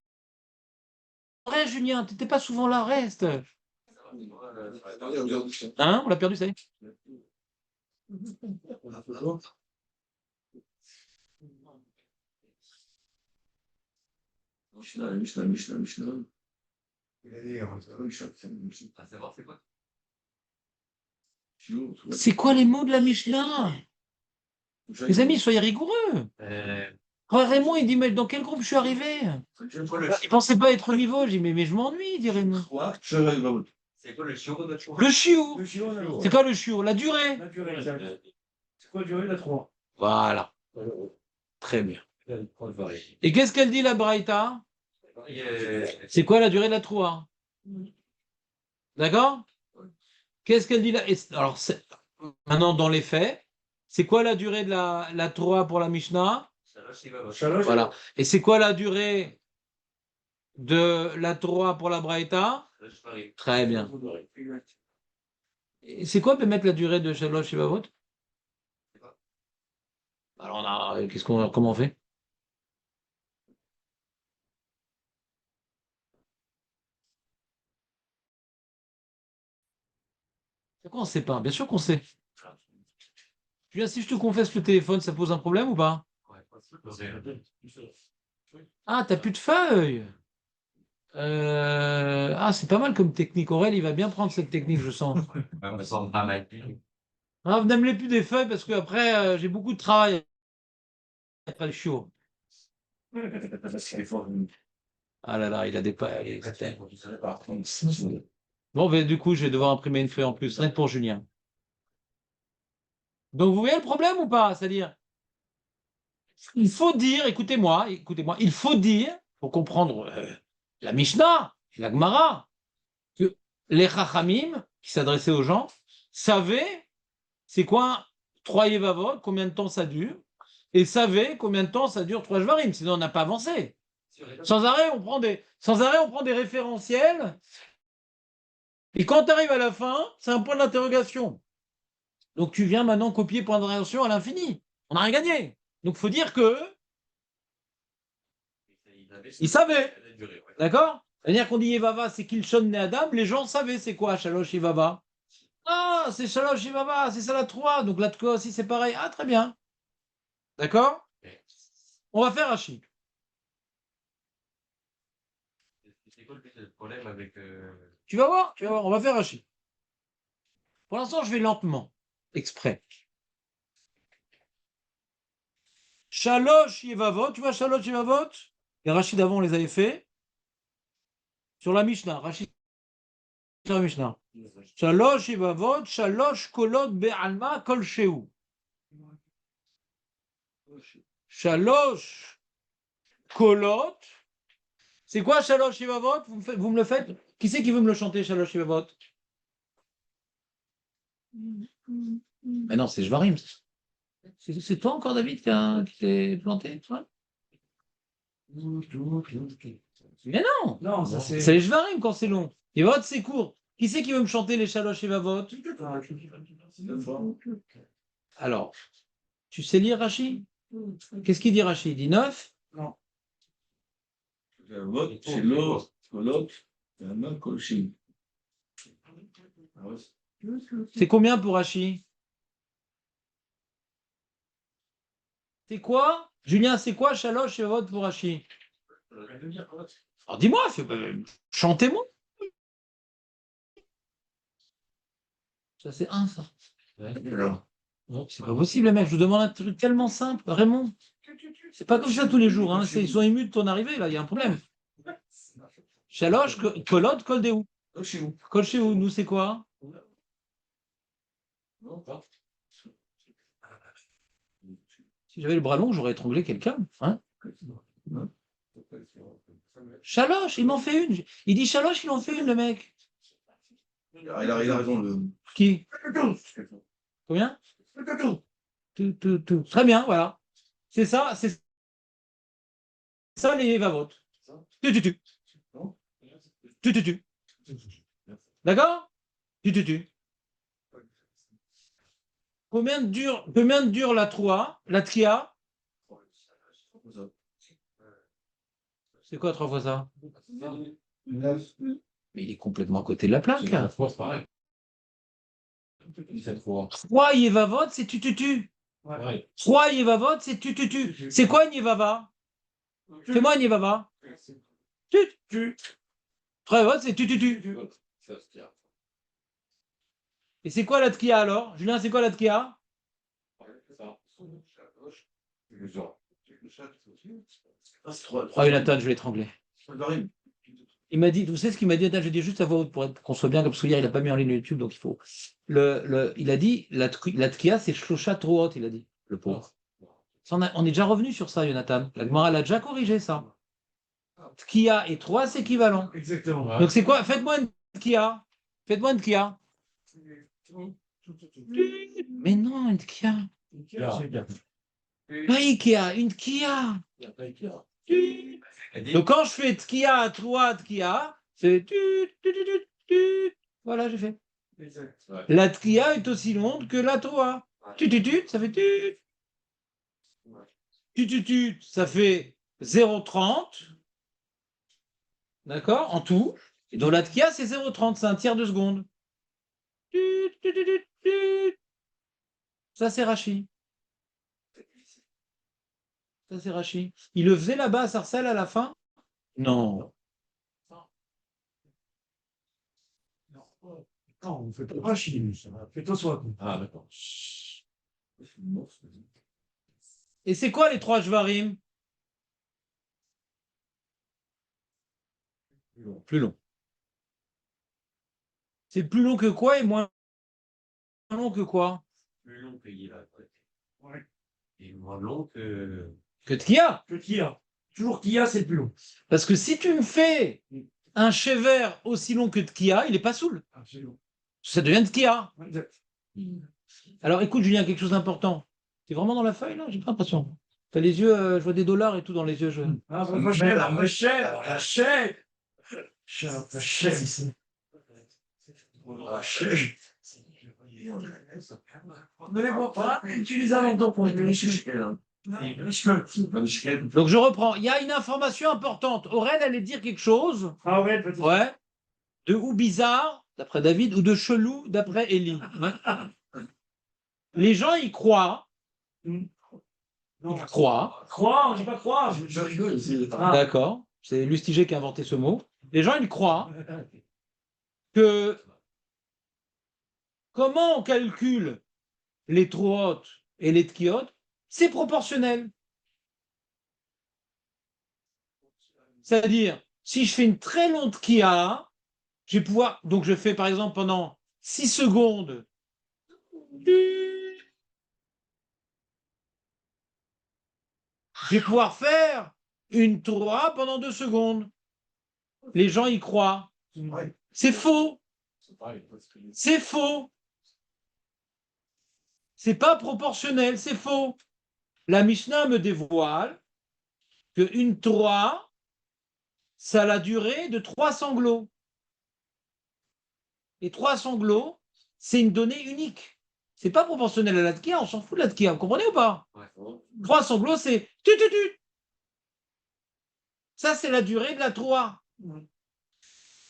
reste, Julien, t'étais pas souvent là, reste. Hein? On l'a perdu, ça y est. Mishnah. À savoir, c'est quoi? C'est quoi les mots de la Mishnah? Les amis, soyez rigoureux. Raymond, il dit, mais dans quel groupe je suis arrivé? Il pensait pas être au niveau. Je dis, mais je m'ennuie, dit Raymond. C'est quoi le chiot de Le chiot. C'est quoi le chiot? La durée. C'est quoi la durée de la 3? Voilà. Très bien. Et qu'est-ce qu'elle dit, la Braïta? C'est quoi la durée de la Troua? D'accord? Qu'est-ce qu'elle dit là? Alors, maintenant, dans les faits, c'est quoi la durée de la Troua pour la Mishnah? Voilà. Et c'est quoi la durée de la Troua pour la Braïta? Très bien. Et c'est quoi, peut mettre la durée de Shalosh Shivavot? Alors, comment on fait? C'est quoi, on ne sait pas? Bien sûr qu'on sait. Julien, si je te confesse le téléphone, ça pose un problème ou pas? Ah, t'as plus de feuilles. Ah, c'est pas mal comme technique. Aurel, il va bien prendre cette technique, je sens. me semble pas mal. Ah, vous n'aimez plus des feuilles parce que après, j'ai beaucoup de travail après le chiot. Ah là là, il a des pailles. Bon, ben, du coup, je vais devoir imprimer une feuille en plus, rien que pour Julien. Donc, vous voyez le problème ou pas? C'est-à-dire, il faut dire, écoutez-moi, il faut dire, pour comprendre la Mishnah, la Gemara, que les Chachamim, qui s'adressaient aux gens, savaient c'est quoi 3 Yevavot, combien de temps ça dure, et savaient combien de temps ça dure 3 Shvarim, sinon on n'a pas avancé. Sans arrêt, on prend des référentiels, et quand tu arrives à la fin, c'est un point d'interrogation. Donc tu viens maintenant copier point d'interrogation à l'infini. On n'a rien gagné. Donc il faut dire que ils savaient. D'accord? C'est-à-dire qu'on dit Yevava, c'est Kilshon ne Adam, les gens savaient c'est quoi Shalosh Yevava. Ah, c'est Shalosh Yevava, c'est ça la 3. Donc la 3 aussi c'est pareil. Ah, très bien. D'accord? On va faire Rashi. C'est quoi le problème avec. Tu vas voir, on va faire Rashi. Pour l'instant, je vais lentement, exprès. Shalosh Yevavot, tu vois Shalosh Yevavot? Les Rashi d'avant, on les avait fait. Sur la Mishnah, Rashi sur la Mishnah. Shalosh Yevavot, Shalosh Kolot Be'alma Kol Sheu. Shalosh Kolot. C'est quoi Shalosh Yevavot? Vous me le faites? Qui c'est qui veut me le chanter, Shalosh Yevavot? Mais non, c'est Jvarim. C'est toi encore, David, qui t'es planté, toi? Mais non! Non, ça c'est. C'est les Jvarim quand c'est long. Yevavot, c'est court. Qui c'est qui veut me chanter les Shalosh Yevavot? Alors, tu sais lire Rashi? Qu'est-ce qu'il dit Rashi? Il dit 9? Non. C'est l'or, colloque, et un main colchine. C'est combien pour Rashi? C'est quoi? Julien, c'est quoi Shalosh Yevavot pour Rashi? Alors dis-moi, chantez-moi. Ça c'est un, ça. Non, c'est pas possible, les mecs. Je vous demande un truc tellement simple. Raymond, c'est pas comme ça tous les jours. Hein. Ils sont émus de ton arrivée, là. Il y a un problème. Shalosh, Kolot, Kol de où? Kol chez vous. Nous, c'est quoi? Si j'avais le bras long, j'aurais étranglé quelqu'un. Hein? Shalosh, il m'en fait une. Il dit Shalosh, il en fait une, le mec. Il a raison. Qui? Combien? Tout. Très bien, voilà. C'est ça les vavotes. Tu. D'accord? Tu. Combien de dure la Troa, la Tkia? C'est quoi 3 fois ça? 9. Mais il est complètement à côté de la plaque. C'est pareil. 3 Yevavot, c'est tu. Ouais. 3 Yevavot, c'est tu. C'est quoi une Yevava? Fais-moi une Yevava. Tu. 3 Yevavot, c'est tu. Et c'est quoi la Tkia alors? Julien, c'est quoi la Tkia? Ah, Jonathan, je vais l'étrangler. Il m'a dit, vous savez ce qu'il m'a dit? Attends, je dis juste à voix haute pour qu'on soit bien, parce qu'hier, il n'a pas mis en ligne YouTube, donc il faut. Il a dit, la Tkia, c'est Shlosha Troot, il a dit, le pauvre. Ça, on est déjà revenu sur ça, Jonathan. La Gemara l'a déjà corrigé, ça. Tkia et 3, c'est équivalent. Exactement. Donc c'est quoi? Faites-moi une Tkia. Faites-moi une Tkia. Mais non, une Tkia. Pas Ikea, une Kia. Donc quand je fais Tkia, 3 Tkia, c'est voilà, j'ai fait. La Tkia est aussi longue que la 3. Ça fait ça fait 0,30. D'accord? En tout. Et donc la Tkia, c'est 0,30, c'est un tiers de seconde. Ça, c'est Rachi. Ça, c'est Rachi. Il le faisait là-bas à Sarcelles à la fin? Non. Non, on ne fait pas chier, fais-toi soi. Ah, d'accord. Et c'est quoi les 3 Jvarim? Plus long. C'est plus long que quoi et moins long que quoi? Plus long que Yéla. Ouais. Et moins long que. Que Tkia. Que Kia. Toujours Kia, c'est le plus long. Parce que si tu me fais un chever aussi long que Tkia, il n'est pas saoul. Absolument. Ça devient Tkia. Exact. Alors écoute, Julien, quelque chose d'important. Tu es vraiment dans la feuille là? J'ai pas l'impression. Tu as les yeux, je vois des dollars et tout dans les yeux. Ah, la chaîne. Ici. On ne les voit pas, tu les as longtemps pour les chercher. Donc je reprends. Il y a une information importante. Aurèle allait dire quelque chose. Ah ouais, peut-être. Ouais. De ou bizarre, d'après David, ou de chelou, d'après Élie. Les gens y croient. Ils croient. Croire, on dit pas croire. Je rigole aussi. Ah. D'accord. C'est Lustiger qui a inventé ce mot. Les gens, ils croient que comment on calcule les trohotes et les tkiotes, c'est proportionnel. C'est-à-dire, si je fais une très longue tkia, je vais pouvoir. Donc, je fais par exemple pendant 6 secondes. Je vais pouvoir faire une troa pendant 2 secondes. Les gens y croient. C'est faux. C'est faux. C'est pas proportionnel, c'est faux. La Mishnah me dévoile qu'une Torah, ça a la durée de 3 sanglots. Et 3 sanglots, c'est une donnée unique. C'est pas proportionnel à la tkia, on s'en fout de la tkia, vous comprenez ou pas? 3 sanglots, c'est tu. Ça, c'est la durée de la Torah.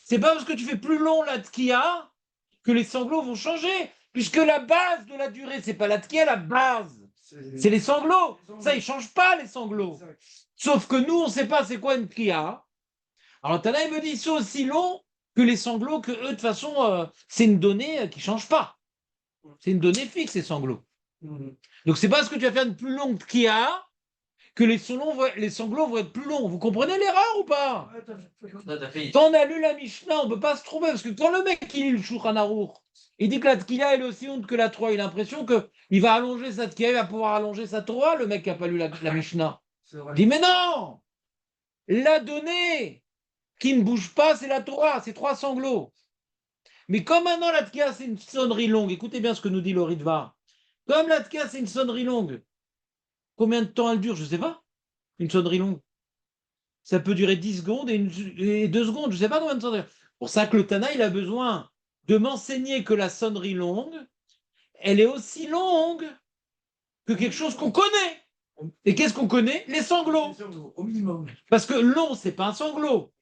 C'est pas parce que tu fais plus long la tkia que les sanglots vont changer. Puisque la base de la durée, c'est pas la tkia, la base. C'est les sanglots. Ça, ils ne changent pas, les sanglots. Sauf que nous, on ne sait pas c'est quoi une tkia. Alors, Tana, il me dit, c'est aussi long que les sanglots, que eux, de toute façon, c'est une donnée qui ne change pas. C'est une donnée fixe, les sanglots. Donc, c'est pas parce que tu vas faire une plus longue tkia que les sanglots vont être plus longs. Vous comprenez l'erreur ou pas? Quand on a lu la Mishnah, on ne peut pas se tromper, parce que quand le mec, il lit le Shulchan Aruch, il dit que la tkia est aussi honte que la Torah, il a l'impression qu'il va allonger sa tkia, il va pouvoir allonger sa Torah, le mec qui n'a pas lu la Mishnah. Il dit, mais non! La donnée qui ne bouge pas, c'est la Torah, c'est 3 sanglots. Mais comme maintenant la tkia, c'est une sonnerie longue, écoutez bien ce que nous dit le Ritva. Comme la tkia, c'est une sonnerie longue, combien de temps elle dure? Je ne sais pas. Une sonnerie longue. Ça peut durer 10 secondes et 2 secondes, je ne sais pas combien de temps. C'est pour ça que le Tana, il a besoin de m'enseigner que la sonnerie longue, elle est aussi longue que quelque chose qu'on connaît. Et qu'est-ce qu'on connaît? Les sanglots. Au minimum. Parce que long, c'est pas un sanglot.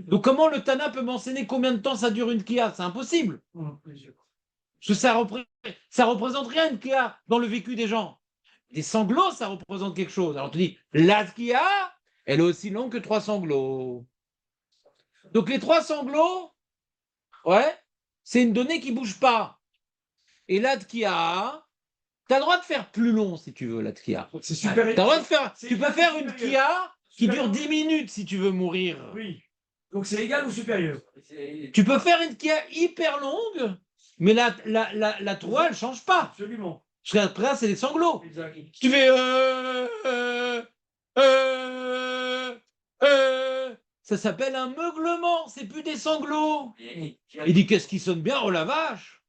Donc comment le Tana peut m'enseigner combien de temps ça dure une kia? C'est impossible. Parce que ça représente rien une kia dans le vécu des gens. Des sanglots, ça représente quelque chose. Alors tu dis, la kia, elle est aussi longue que 3 sanglots. Donc les 3 sanglots, ouais, c'est une donnée qui bouge pas. Et la kia, tu as le droit de faire plus long si tu veux, la kia. C'est super. T'as le droit de faire, tu peux faire une kia qui dure 10 minutes si tu veux mourir. Oui. Donc c'est égal ou supérieur? Tu peux faire une kia hyper longue, mais la 3, elle ne change pas. Absolument. Parce qu'après, c'est des sanglots. Exact. Si tu fais ça s'appelle un meuglement, c'est plus des sanglots. Il dit qu'est-ce qui sonne bien? Oh la vache!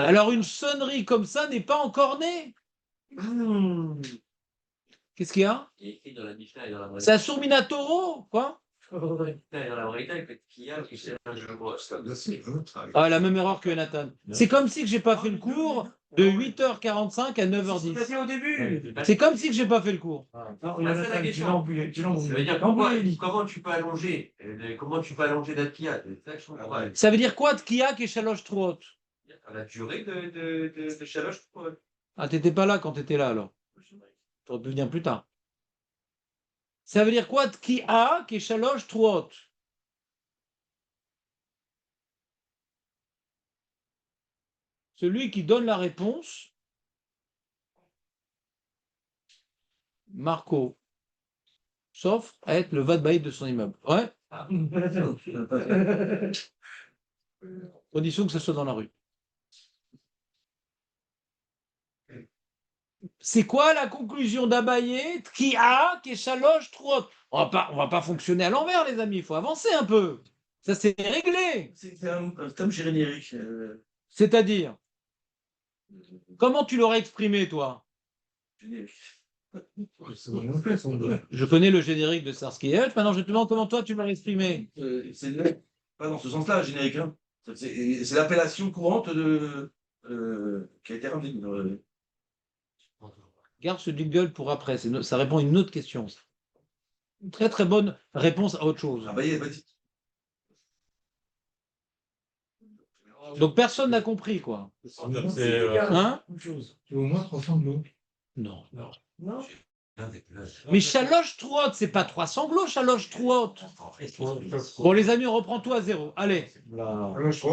Alors une sonnerie comme ça n'est pas encore née. Qu'est-ce qu'il y a? Il est écrit dans la Mishnah et dans la Braïta. C'est un Surminatoro, quoi? Dans la Braïta, il fait qu'il y a qui sait un jeu gros. Ah, la même erreur que Nathan. C'est comme si que j'ai pas fait le cours de 8h45 à 9h10. C'est au début. C'est comme si que j'ai pas fait le cours. Non, il a fait la question. Ça veut dire comment tu peux allonger d'Atkia? C'est ça que je comprends. Ça veut dire quoi, Tkia et Shalosh Truot? La durée de Shalosh Truot. Ah, t'étais pas là quand t'étais là, alors. Tu aurais pu venir plus tard. Ça veut dire quoi, Tkia et Shalosh Truot? Celui qui donne la réponse, Marco, s'offre à être le vadbaï de son immeuble. Ouais, condition que ce soit dans la rue. C'est quoi la conclusion d'Abaye? Qui a, qui est Shalosh Truot? On va pas fonctionner à l'envers, les amis. Il faut avancer un peu. Ça, c'est réglé. C'est un terme générique. C'est-à-dire, comment tu l'aurais exprimé, toi? Je connais le générique de Starsky et Hutch. Maintenant, je te demande comment toi, tu l'aurais exprimé. C'est pas dans ce sens-là, générique. Hein. C'est l'appellation courante qui a été ramenée. Garde ce jingle pour après. Ça répond à une autre question. Une très très bonne réponse à autre chose. Ah bah, vas-y. Donc personne n'a compris, quoi. Hein? C'est au moins 300 mots. Non. Non. Mais Shalosh Truot, c'est pas 3 sanglots, Shalosh Truot. Bon, les amis, on reprend tout à zéro. Allez.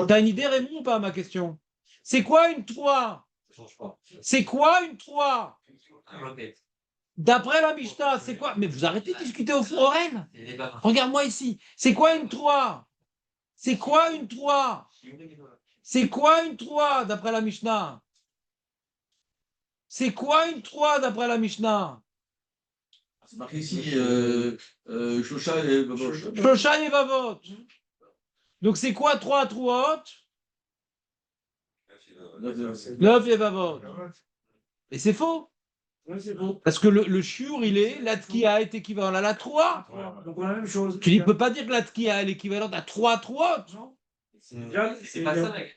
T'as une idée, Raymond, ou pas, à ma question? C'est quoi une 3? C'est quoi une 3? D'après la Mishnah, c'est quoi? Mais vous arrêtez de discuter au forum. Regarde-moi ici. C'est quoi une 3? C'est quoi une 3? C'est quoi une 3 d'après la Mishnah? C'est quoi une 3 d'après la Mishnah? C'est marqué ici Shosha et Babot. Shosha et Vavot. Donc c'est quoi 3 Truot? 9 et Vavot. Et c'est faux. Parce que le shiur, il est, la tkia est équivalent à la 3. Donc on a la même chose. Tu ne peux pas dire que la tkia est l'équivalent à 3 Truot. C'est pas ça, mec.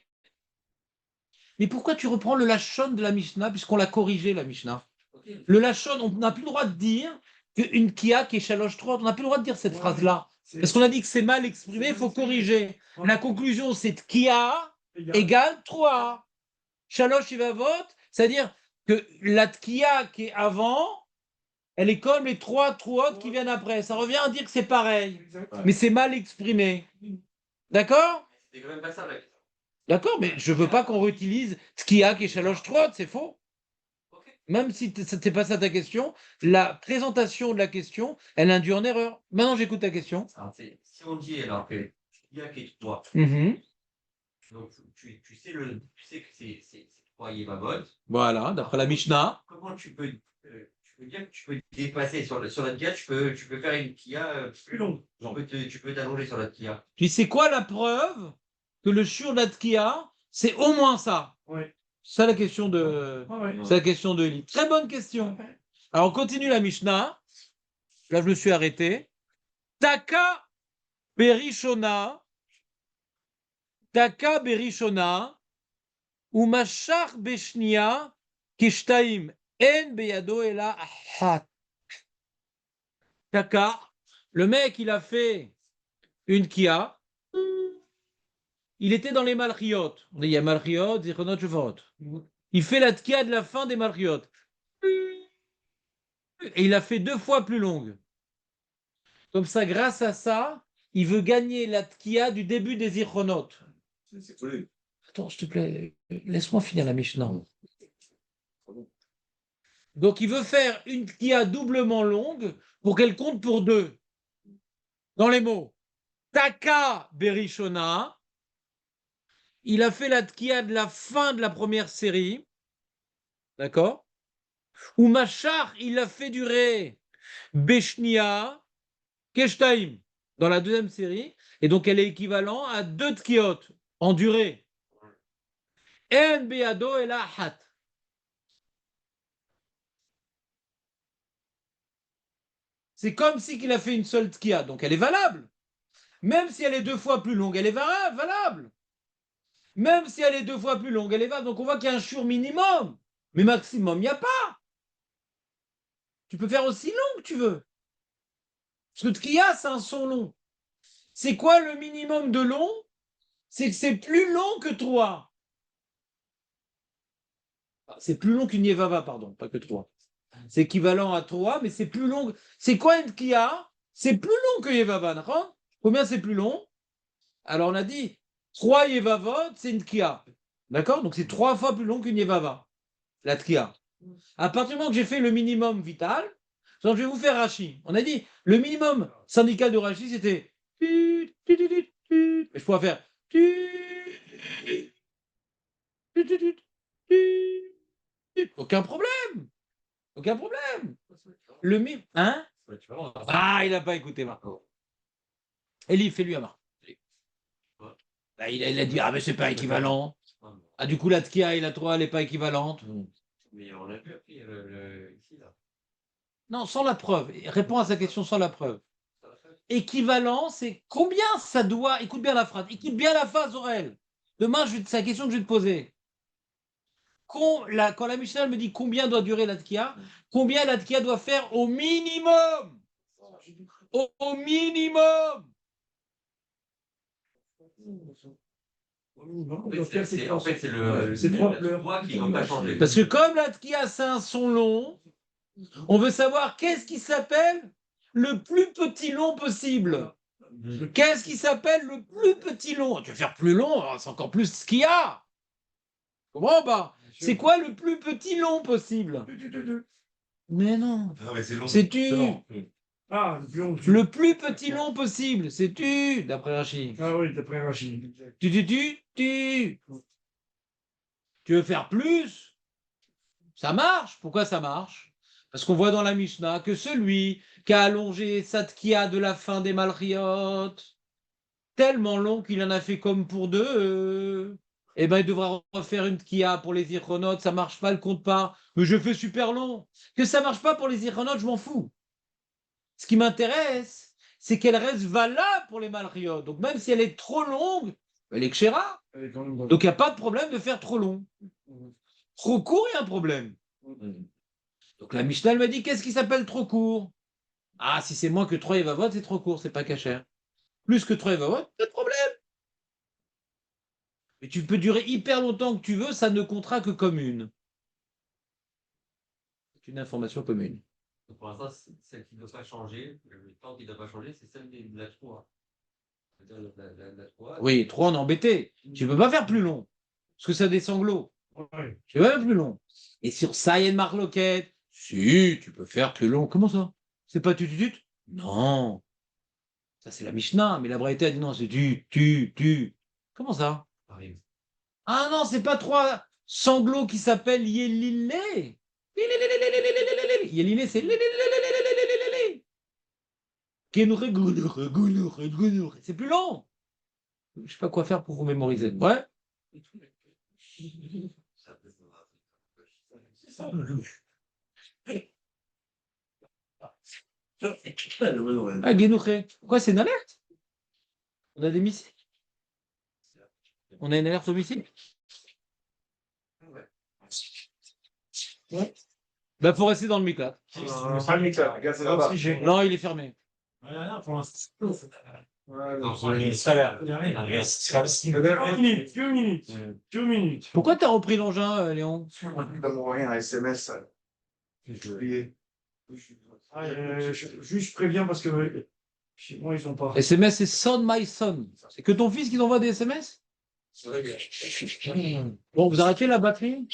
Mais pourquoi tu reprends le Lachon de la Mishnah, puisqu'on l'a corrigé, la Mishnah? Le Lachon, on n'a plus le droit de dire qu'une kia qui est Shalosh Truot, on n'a plus le droit de dire cette phrase-là. Parce qu'on a dit que c'est mal exprimé, il faut corriger. La conclusion, c'est tkia égale 3. Shalosh et Vavot, c'est-à-dire que la tkia qui est avant, elle est comme les 3 Truot qui viennent après. Ça revient à dire que c'est pareil. Mais c'est mal exprimé. D'accord? C'est quand même pas ça, mec. D'accord, mais je ne veux pas qu'on réutilise Tkia qui est Shalosh Truot, c'est faux. Même si ce n'était pas ça ta question, la présentation de la question, elle induit en erreur. Maintenant, j'écoute ta question. Alors, si on dit alors que il y a qui est 3, donc tu sais que c'est 3 Yevamot. Voilà, d'après la Mishnah. Comment tu peux dire que tu peux dépasser sur la Tkia, tu peux faire une Tkia plus longue. Tu peux t'allonger sur la Tkia. Tu sais quoi la preuve que le shiur de la Tkia, c'est au moins ça? Ouais. C'est la question de, c'est la question de Eli. Très bonne question. Alors, on continue la Mishnah. Là, je me suis arrêté. Taka berishona, taka berishona, ou mashach beshnia, kishtaim, en beyado ela achat. Taka, le mec, il a fait une kia, il était dans les malchiot. Il y a malchiot, zichronot, shevorot. Il fait la tkia de la fin des malchiot. Et il a fait 2 fois plus longue. Comme ça, grâce à ça, il veut gagner la tkia du début des zichronot. C'est collé. Attends, s'il te plaît, laisse-moi finir la Mishnah. Donc, il veut faire une tkia doublement longue pour qu'elle compte pour 2. Dans les mots. Taka berishona. Il a fait la tkia de la fin de la première série. D'accord? Ou Machar, il l'a fait durer Beshnia, Keshtaim, dans la deuxième série. Et donc, elle est équivalente à 2 tkiot en durée. En beado et la hat. C'est comme si qu'il a fait une seule tkia. Donc, elle est valable. Même si elle est 2 fois plus longue, elle est valable. Même si elle est 2 fois plus longue, elle est valable. Donc, on voit qu'il y a un shur minimum. Mais maximum, il n'y a pas. Tu peux faire aussi long que tu veux. Parce que tkia, c'est un son long. C'est quoi le minimum de long? C'est que c'est plus long que 3. C'est plus long qu'une Yevava, pardon, pas que 3. C'est équivalent à 3, mais c'est plus long. C'est quoi une Tkia? C'est plus long que Yevava, d'accord? Combien c'est plus long? Alors on a dit 3 Yevavot, c'est une Tkia. D'accord? Donc c'est 3 fois plus long qu'une Yevava, la Tkia. À partir du moment que j'ai fait le minimum vital, donc je vais vous faire Rashi. On a dit le minimum syndical de Rashi, c'était. Mais je pourrais faire. Aucun problème. Aucun problème. Le mime. Hein? Ah, il n'a pas écouté Marco. Elie, fais-lui à Marco. Bah, il a dit, ah, mais c'est pas équivalent. Ah, du coup, la Tkia et la 3, elle n'est pas équivalente. Mais on l'a vu après, ici, là. Non, sans la preuve. Réponds à sa question sans la preuve. Équivalent, c'est combien ça doit. Écoute bien la phrase. Écoute bien la phrase, Aurel. Demain, c'est la question que je vais te poser. Quand la Mishnah me dit combien doit durer la Tkia, combien la Tkia doit faire au minimum? Au minimum. En fait, c'est le poids qui ne va pas changer. Parce que comme la Tkia, c'est un son long, on veut savoir qu'est-ce qui s'appelle le plus petit long possible. Qu'est-ce qui s'appelle le plus petit long? Tu veux faire plus long, c'est encore plus ce qu'il y a. Comprends pas? C'est quoi le plus petit long possible? Mais non. C'est tu. Ah, Le plus petit long possible, c'est tu, d'après Rachid. Ah oui, d'après Rachid. Tu. Tu veux faire plus? Ça marche. Pourquoi ça marche? Parce qu'on voit dans la Mishnah que celui qui a allongé sa tkia de la fin des Malchiot, tellement long qu'il en a fait comme pour 2, eh ben il devra refaire une tkia pour les Zichronot, ça marche pas, elle compte pas. Mais je fais super long. Que ça marche pas pour les Zichronot, je m'en fous. Ce qui m'intéresse, c'est qu'elle reste valable pour les Malchiot. Donc même si elle est trop longue, elle est Kshera. Donc il n'y a pas de problème de faire trop long. Trop court, il y a un problème. Donc la Mishnah m'a dit, qu'est-ce qui s'appelle trop court? Ah, si c'est moins que 3 Evavot, c'est trop court, c'est pas cachère. Plus que 3 Evavot, pas de problème. Mais tu peux durer hyper longtemps que tu veux, ça ne comptera que comme une. C'est une information commune. Donc, pour l'instant, celle qui ne doit pas changer, le temps qui ne doit pas changer, c'est celle de la 3. La 3. Oui, 3 on est embêté. Tu ne peux pas faire plus long. Parce que ça descend sanglots. Ouais. Tu peux faire plus long. Et sur ça, il y a une marloquette. Si, tu peux faire plus long. Comment ça? C'est pas tu? Non. Ça, c'est la Mishnah. Mais la Braïta a dit non, c'est tu. Comment ça? Arrive. Ah non, c'est pas 3 sanglots qui s'appellent Yélilé. Yélilé, c'est c'est plus long. Je sais pas quoi faire pour vous mémoriser. Ouais. C'est ça. Ah, Guénouché. Quoi, c'est une alerte? On a des missiles? On a une alerte au missile? Ouais. Bah, faut rester dans le Miklat. Pas le micro, regarde, c'est là-bas. Non, il est fermé. Pour l'instant. Non, Deux minutes. Pourquoi tu as repris l'engin, Léon? Dans mon rien, un SMS. J'ai oublié. Juste, je préviens parce que chez moi, ils ont pas. SMS, c'est son my son. C'est que ton fils qui t'envoie des SMS? Bon, vous arrêtez la batterie?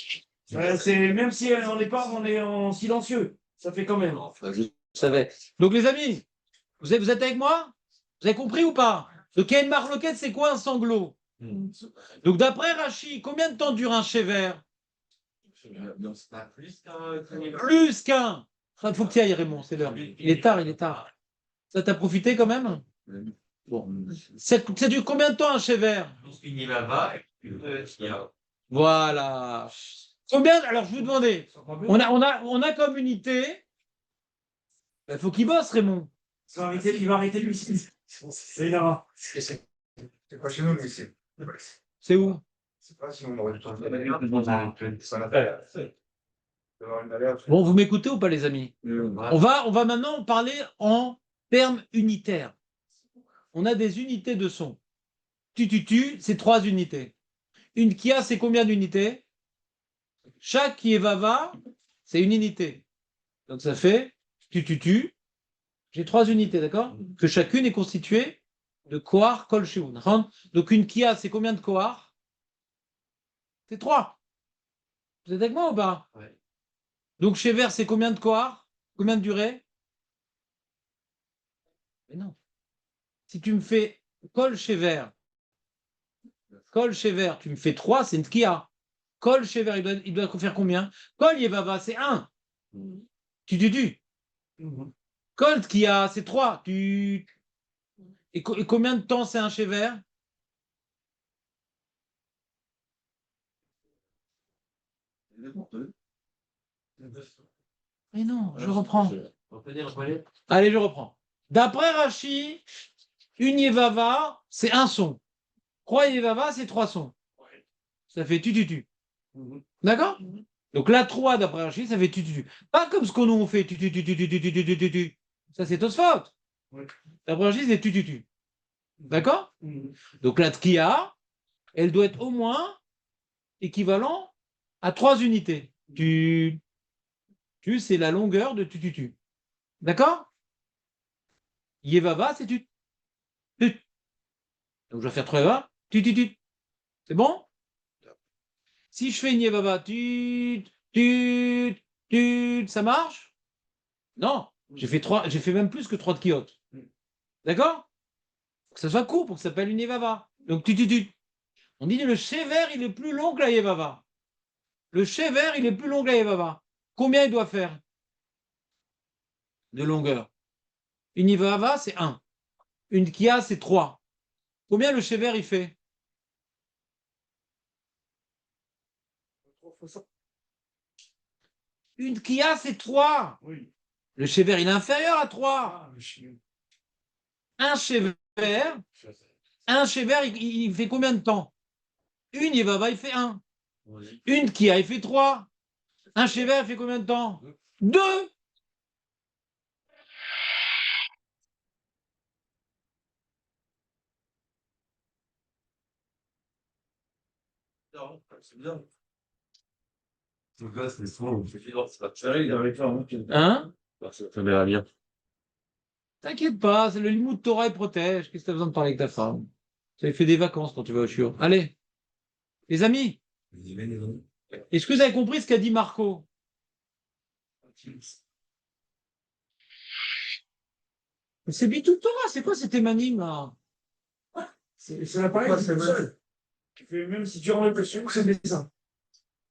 Même si on n'est pas, on est en silencieux. Ça fait quand même. Je savais. Donc, les amis, vous êtes avec moi? Vous avez compris ou pas? Donc, il y a une marloquette, c'est quoi un sanglot? Donc, d'après Rachid, combien de temps dure un chever? Plus qu'un. Il faut que tu y ailles, Raymond, c'est l'heure. Il est tard, il est tard. Ça t'a profité quand même? Bon. Ça dure combien de temps un chever? Une là-bas et puis Voilà. Combien? Alors, je vous demandais, on a comme unité. Il faut qu'il bosse, Raymond. Il va arrêter lui. C'est énorme. C'est pas chez nous, mais c'est. C'est où? C'est pas si on aurait du temps de ça l'appelle. Bon, vous m'écoutez ou pas, les amis? On va maintenant parler en termes unitaires. On a des unités de son. C'est 3 unités. Une Kia, c'est combien d'unités? Chaque Kievava, c'est une unité. Donc ça fait j'ai 3 unités, d'accord? Que chacune est constituée de Kohar Kolsheun. Donc une Kia, c'est combien de Kohar? C'est 3. Vous êtes avec moi ou pas? Ouais. Donc chez Vert, c'est combien de Kohar? Combien de durée? Mais non. Si tu me fais Kol chez Vert, tu me fais 3, c'est une Kia. Kol chez Vert, il doit faire combien? Kol Yevava, c'est 1. Tu. Kol Kia, c'est 3. Et combien de temps c'est un chez Vert? Mais non, je reprends. Allez, je reprends. D'après Rachi, une Yevava, c'est un son. 3 Yevava, c'est 3 sons. Ça fait tu. D'accord? Donc la 3 d'après Rachi, ça fait tu. Pas comme ce qu'on nous fait tu. Ça, c'est Tosfot. D'après Rachi, c'est tu. D'accord? Donc la Tkia, elle doit être au moins équivalent à 3 unités. Tu, c'est la longueur de tu. D'accord? Yevava, c'est tu. Donc je vais faire 3 Yevava, tu. C'est bon? Si je fais une Yevava, ça marche? Non, j'ai fait même plus que 3 de Kiyot. D'accord? Que ça soit court pour que ça s'appelle une Yevava. Donc tu. On dit le Shever, il est plus long que la Yevava. Le Shever, il est plus long que la Yevava. Combien il doit faire de longueur? Une Yevava, c'est 1. Une Kia, c'est 3. Combien le Shever, il fait? Une Kia, c'est 3. Oui. Le Shever, il est inférieur à 3. Un Shever, il fait combien de temps? Une Yevava, il fait 1. Une Kia, il fait 3. Un Shever, il fait combien de temps? 2. C'est bien. Hein? Ça verra bien. T'inquiète pas, c'est le Limoud Torah, il protège. Qu'est-ce que tu as besoin de parler avec ta femme? Tu avais fait des vacances quand tu vas au chiot. Allez, les amis, est-ce que vous avez compris ce qu'a dit Marco? C'est Bitou Torah, c'est quoi cette émanime là? C'est l'appareil qui fait seul. Même si tu enlèves le son, c'est des ça.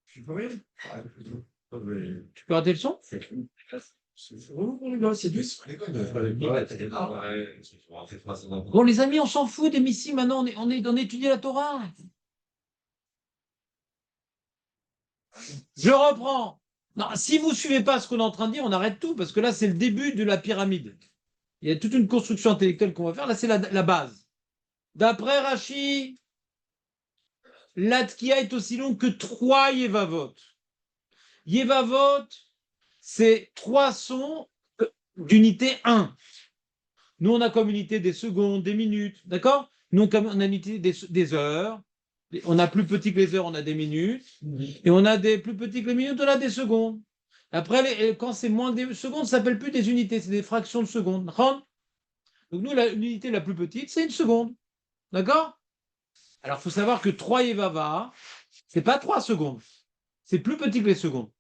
Tu peux rien. Tu peux arrêter le son? C'est vraiment pour les gars, c'est du. Bon, les amis, on s'en fout des missiles maintenant, on étudie la Torah. Je reprends. Non, si vous ne suivez pas ce qu'on est en train de dire, on arrête tout, parce que là, c'est le début de la pyramide. Il y a toute une construction intellectuelle qu'on va faire. Là, c'est la base. D'après Rashi, l'Atkia est aussi long que 3 Yevavot. Yevavot, c'est 3 sons d'unité 1. Nous, on a comme unité des secondes, des minutes, d'accord? Nous, on a unité des heures. On a plus petit que les heures, on a des minutes. Et on a des plus petits que les minutes, on a des secondes. Après, quand c'est moins que des secondes, ça ne s'appelle plus des unités, c'est des fractions de secondes. Donc nous, l'unité la plus petite, c'est une seconde. D'accord? Alors, il faut savoir que 3 Yevava, ce n'est pas 3 secondes. C'est plus petit que les secondes.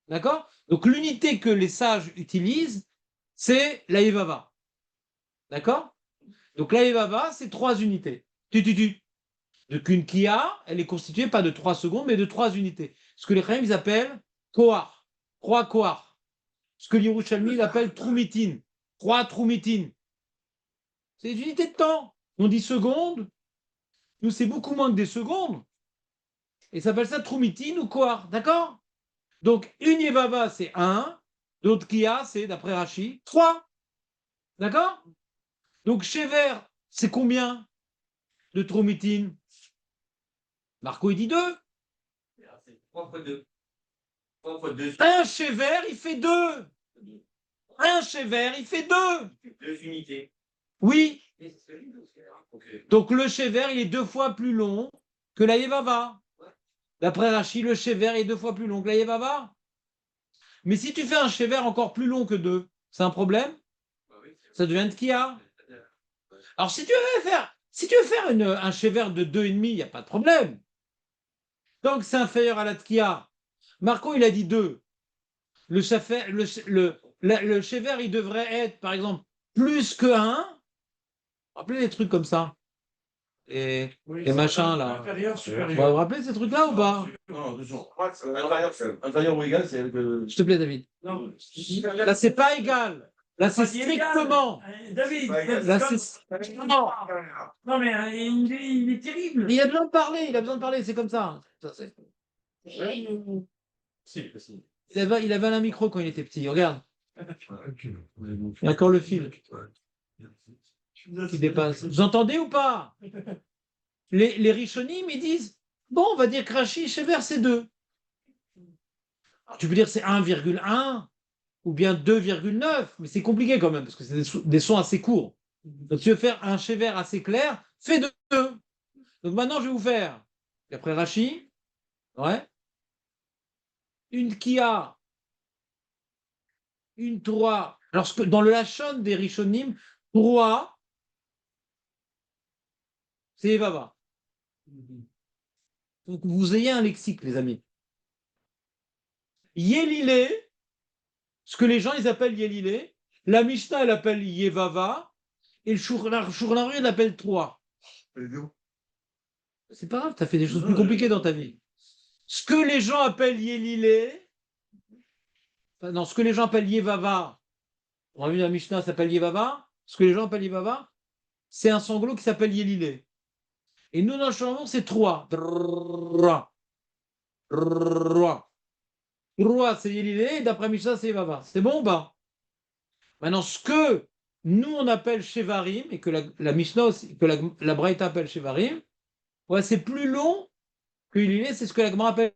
D'accord? Donc l'unité que les sages utilisent, c'est la Yevava. D'accord? Donc la Yevava, c'est 3 unités. Donc une Kia, elle est constituée pas de 3 secondes, mais de 3 unités. Ce que les Chaim, ils appellent Kohar. 3 Kohar. Ce que l'Yerushalmi, il appelle Troumitin. 3 Troumitin. C'est des unités de temps. On dit secondes. Nous, c'est beaucoup moins que des secondes. Et ça s'appelle ça Troumitin ou Kohar. D'accord? Donc, une Yevava, c'est 1. L'autre Kia, c'est, d'après Rashi, 3. D'accord? Donc, Shever, c'est combien de Troumitin? Marco, il dit 2. C'est 3 fois 2. 3 fois 2. Un Shever, il fait 2. Un Shever, il fait 2. 2 unités. Oui. Okay. Donc, le Shever, il est 2 fois plus long que la Yevava. D'après Rashi, le Shever est 2 fois plus long que la Yevava. Mais si tu fais un Shever encore plus long que 2, c'est un problème? Ça devient de Kia. Alors, si tu veux faire un Shever de 2,5, il n'y a pas de problème. Tant que c'est inférieur à la Tkia, Marco, il a dit 2. Le Shever, il devrait être, par exemple, plus que 1. Rappelez les trucs comme ça. Et les machins, là. Inférieur, Vous supérieur. vous rappelez ces trucs-là ou pas? Non, attention. Inférieur ou égal, c'est avec le. S'il te plaît, David. Non, Là, c'est pas égal. Là, c'est strictement. David, Là, c'est. Non. non mais il est terrible. Il a besoin de parler, il a besoin de parler, c'est comme ça. Il avait un micro quand il était petit, regarde. Il y a encore le fil qui dépasse. Vous entendez ou pas? Les Rishonim, ils disent, bon, on va dire que Rashi, Shever, c'est 2. Alors, tu peux dire c'est 1,1 ou bien 2,9, mais c'est compliqué quand même, parce que c'est des sons assez courts. Donc, tu veux faire un Shever assez clair, fais 2. Donc maintenant, je vais vous faire, d'après Rashi, ouais, une Kia, une 3. Alors, dans le Lachon des Rishonim, 3, c'est Evava. Donc, vous ayez un lexique, les amis. Yelile, ce que les gens ils appellent Yelile, la Mishnah elle appelle Yevava, et le Shulchan il appelle 3. C'est pas grave, tu as fait des choses plus compliquées dans ta vie. Ce que les gens appellent Yelile, non, ce que les gens appellent Yevava, on a vu la Mishnah s'appelle Yevava, ce que les gens appellent Yevava, c'est un sanglot qui s'appelle Yelile. Et nous, dans le Shulchan c'est 3. Roi, c'est Yelile, et d'après Mishnah, c'est Yevava. C'est bon ou pas? Maintenant, ce que nous, on appelle Shevarim, et que la Mishnah aussi, que la Braïta appelle Shevarim, ouais, c'est plus long que Yelile, c'est ce que la Gemara appelle.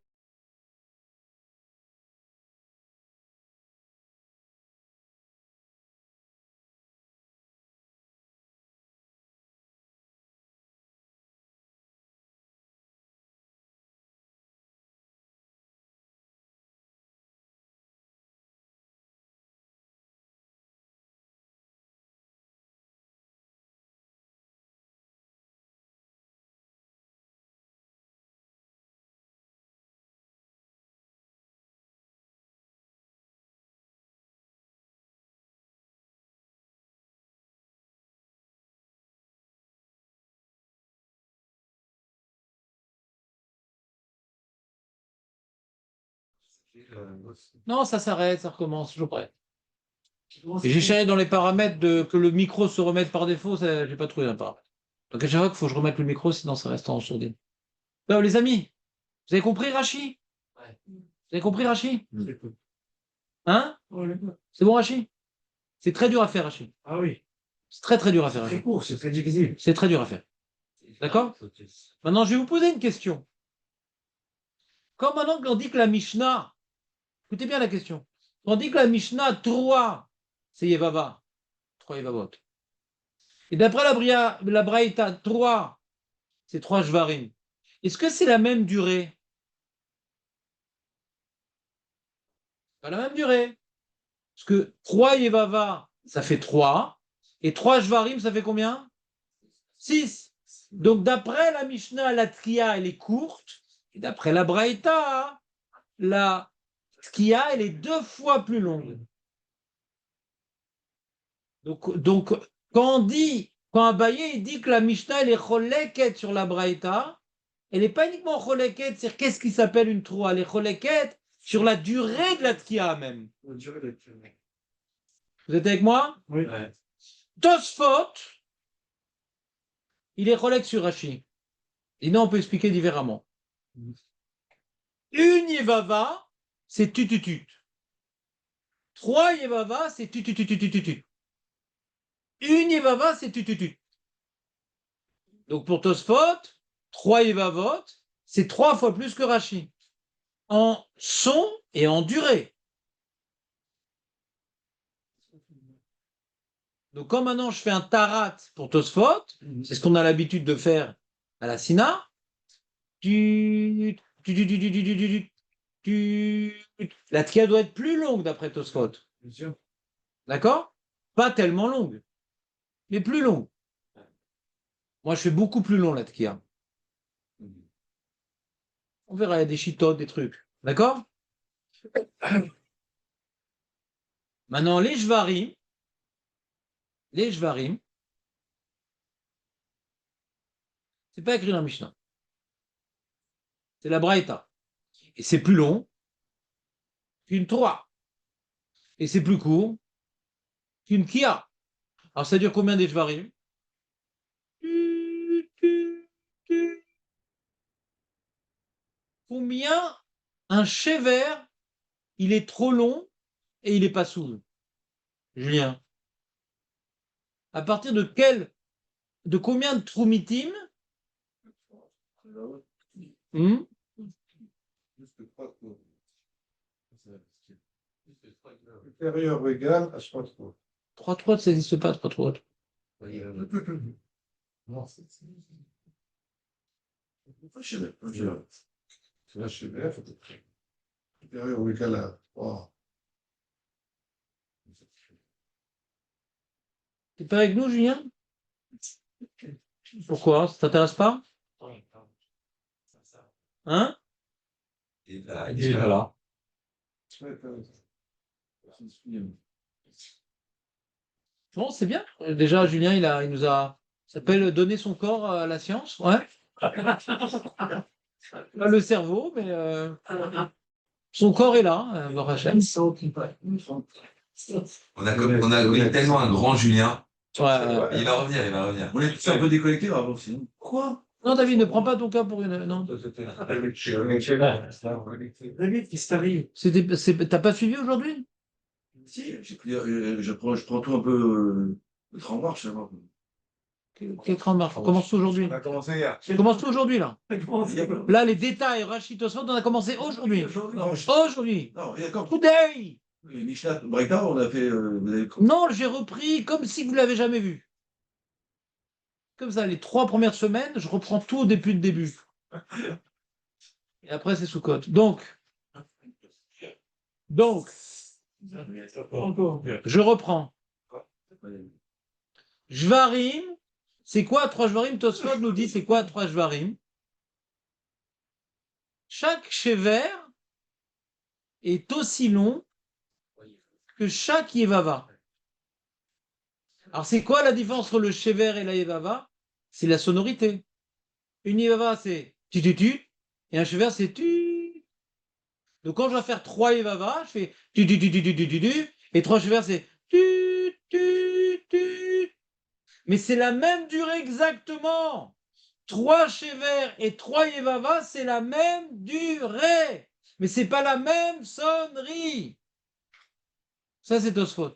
Non, ça s'arrête, ça recommence, toujours prêt. Et j'ai cherché dans les paramètres que le micro se remette par défaut, je n'ai pas trouvé un paramètre. Donc à chaque fois qu'il faut que je remette le micro, sinon ça reste en sourdine. Alors, les amis, vous avez compris Rachi? Ouais. Vous avez compris Rachi? Hein? C'est bon Rachi? C'est très dur à faire Rachi. Ah oui. C'est très très dur à faire. C'est très court, c'est très difficile. C'est très dur à faire. D'accord? Maintenant, je vais vous poser une question. Comme maintenant on dit que la Mishnah, écoutez bien la question, on dit que la Mishnah 3, c'est Yevava, 3 Yevavot. Et d'après la Braïta 3, c'est 3 Shvarim. Est-ce que c'est la même durée? Pas la même durée. Parce que 3 Yevava, ça fait 3, et 3 Shvarim, ça fait combien? 6. Donc d'après la Mishnah, la Tkiya, elle est courte, et d'après la Braïta, la Tkiya, elle est 2 fois plus longue. Donc quand Abaye il dit que la Mishnah, elle est choleket sur la Braïta, elle n'est pas uniquement choleket, c'est qu'est-ce qui s'appelle une troua, elle est choleket sur la durée de la Tkiya même. Vous êtes avec moi? Oui. Ouais. Tosfot, il est cholek sur Rashi. Et non, on peut expliquer différemment. Une Yevava, c'est tututut. 3 Yevava, c'est tutututututut. Une Yevava, c'est tututut. Donc pour Tosfot, 3 Yevavot, c'est 3 fois plus que Rashi. En son et en durée. Donc quand maintenant je fais un tarat pour Tosfot, c'est ce qu'on a l'habitude de faire à la Sina. La tkia doit être plus longue d'après Tosfot. D'accord? Pas tellement longue, mais plus longue. Moi, je fais beaucoup plus long la tkia. On verra, il y a des chitotes, des trucs. D'accord? Maintenant, les jvarim, c'est pas écrit dans le Mishnah. C'est la Braïta. Et c'est plus long qu'une 3. Et c'est plus court qu'une Kia. Alors, ça dure combien des jvarim? Combien un chever, il est trop long et il n'est pas souple? Julien. À partir de combien de troumitim Supérieur ou égal à 3. 3 ça n'existe pas, 3. Non, c'est. C'est la chevère, supérieur ou égal à 3. T'es pas avec nous, Julien? Pourquoi? Ça t'intéresse pas? Hein? Et là, Il est là. Bon, c'est bien. Déjà, Julien, il nous a, ça s'appelle donner son corps à la science. Ouais. Pas le cerveau, mais son corps est là. Baruch Hashem. on a eu tellement un grand Julien. Ouais. Il va revenir, il va revenir. On est tous un peu déconnectés avant sinon. Quoi? Non, David, ne prends pas ton cas pour une. Non. David, qu'est-ce qui t'arrive? T'as pas suivi aujourd'hui? Si, je prends tout un peu le train en marche. Quel train de marche? On commence tout aujourd'hui. On a commencé hier. On commence tout aujourd'hui, là. Là, les détails, Rachid Tosfot, on a commencé aujourd'hui. Aujourd'hui. Non, d'accord. Today. Les Mishnah, Braïta, on a fait. Non, j'ai repris comme si vous ne l'avez jamais vu. Comme ça, les 3 premières semaines, je reprends tout depuis le début. Et après, c'est sous cote. Donc, je reprends. Jvarim, c'est quoi 3 Jvarim? Tosfot nous dit c'est quoi 3 Jvarim? Chaque chever est aussi long que chaque Yevava. Alors, c'est quoi la différence entre le chever et la Yevava? C'est la sonorité. Une Yevava, c'est tu, et un chever, c'est tu. Donc, quand je vais faire 3 Yevava, je fais tu, et 3 chevers, c'est tu. Mais c'est la même durée exactement. 3 chevers et 3 Yevava, c'est la même durée. Mais c'est pas la même sonnerie. Ça, c'est Tosfot.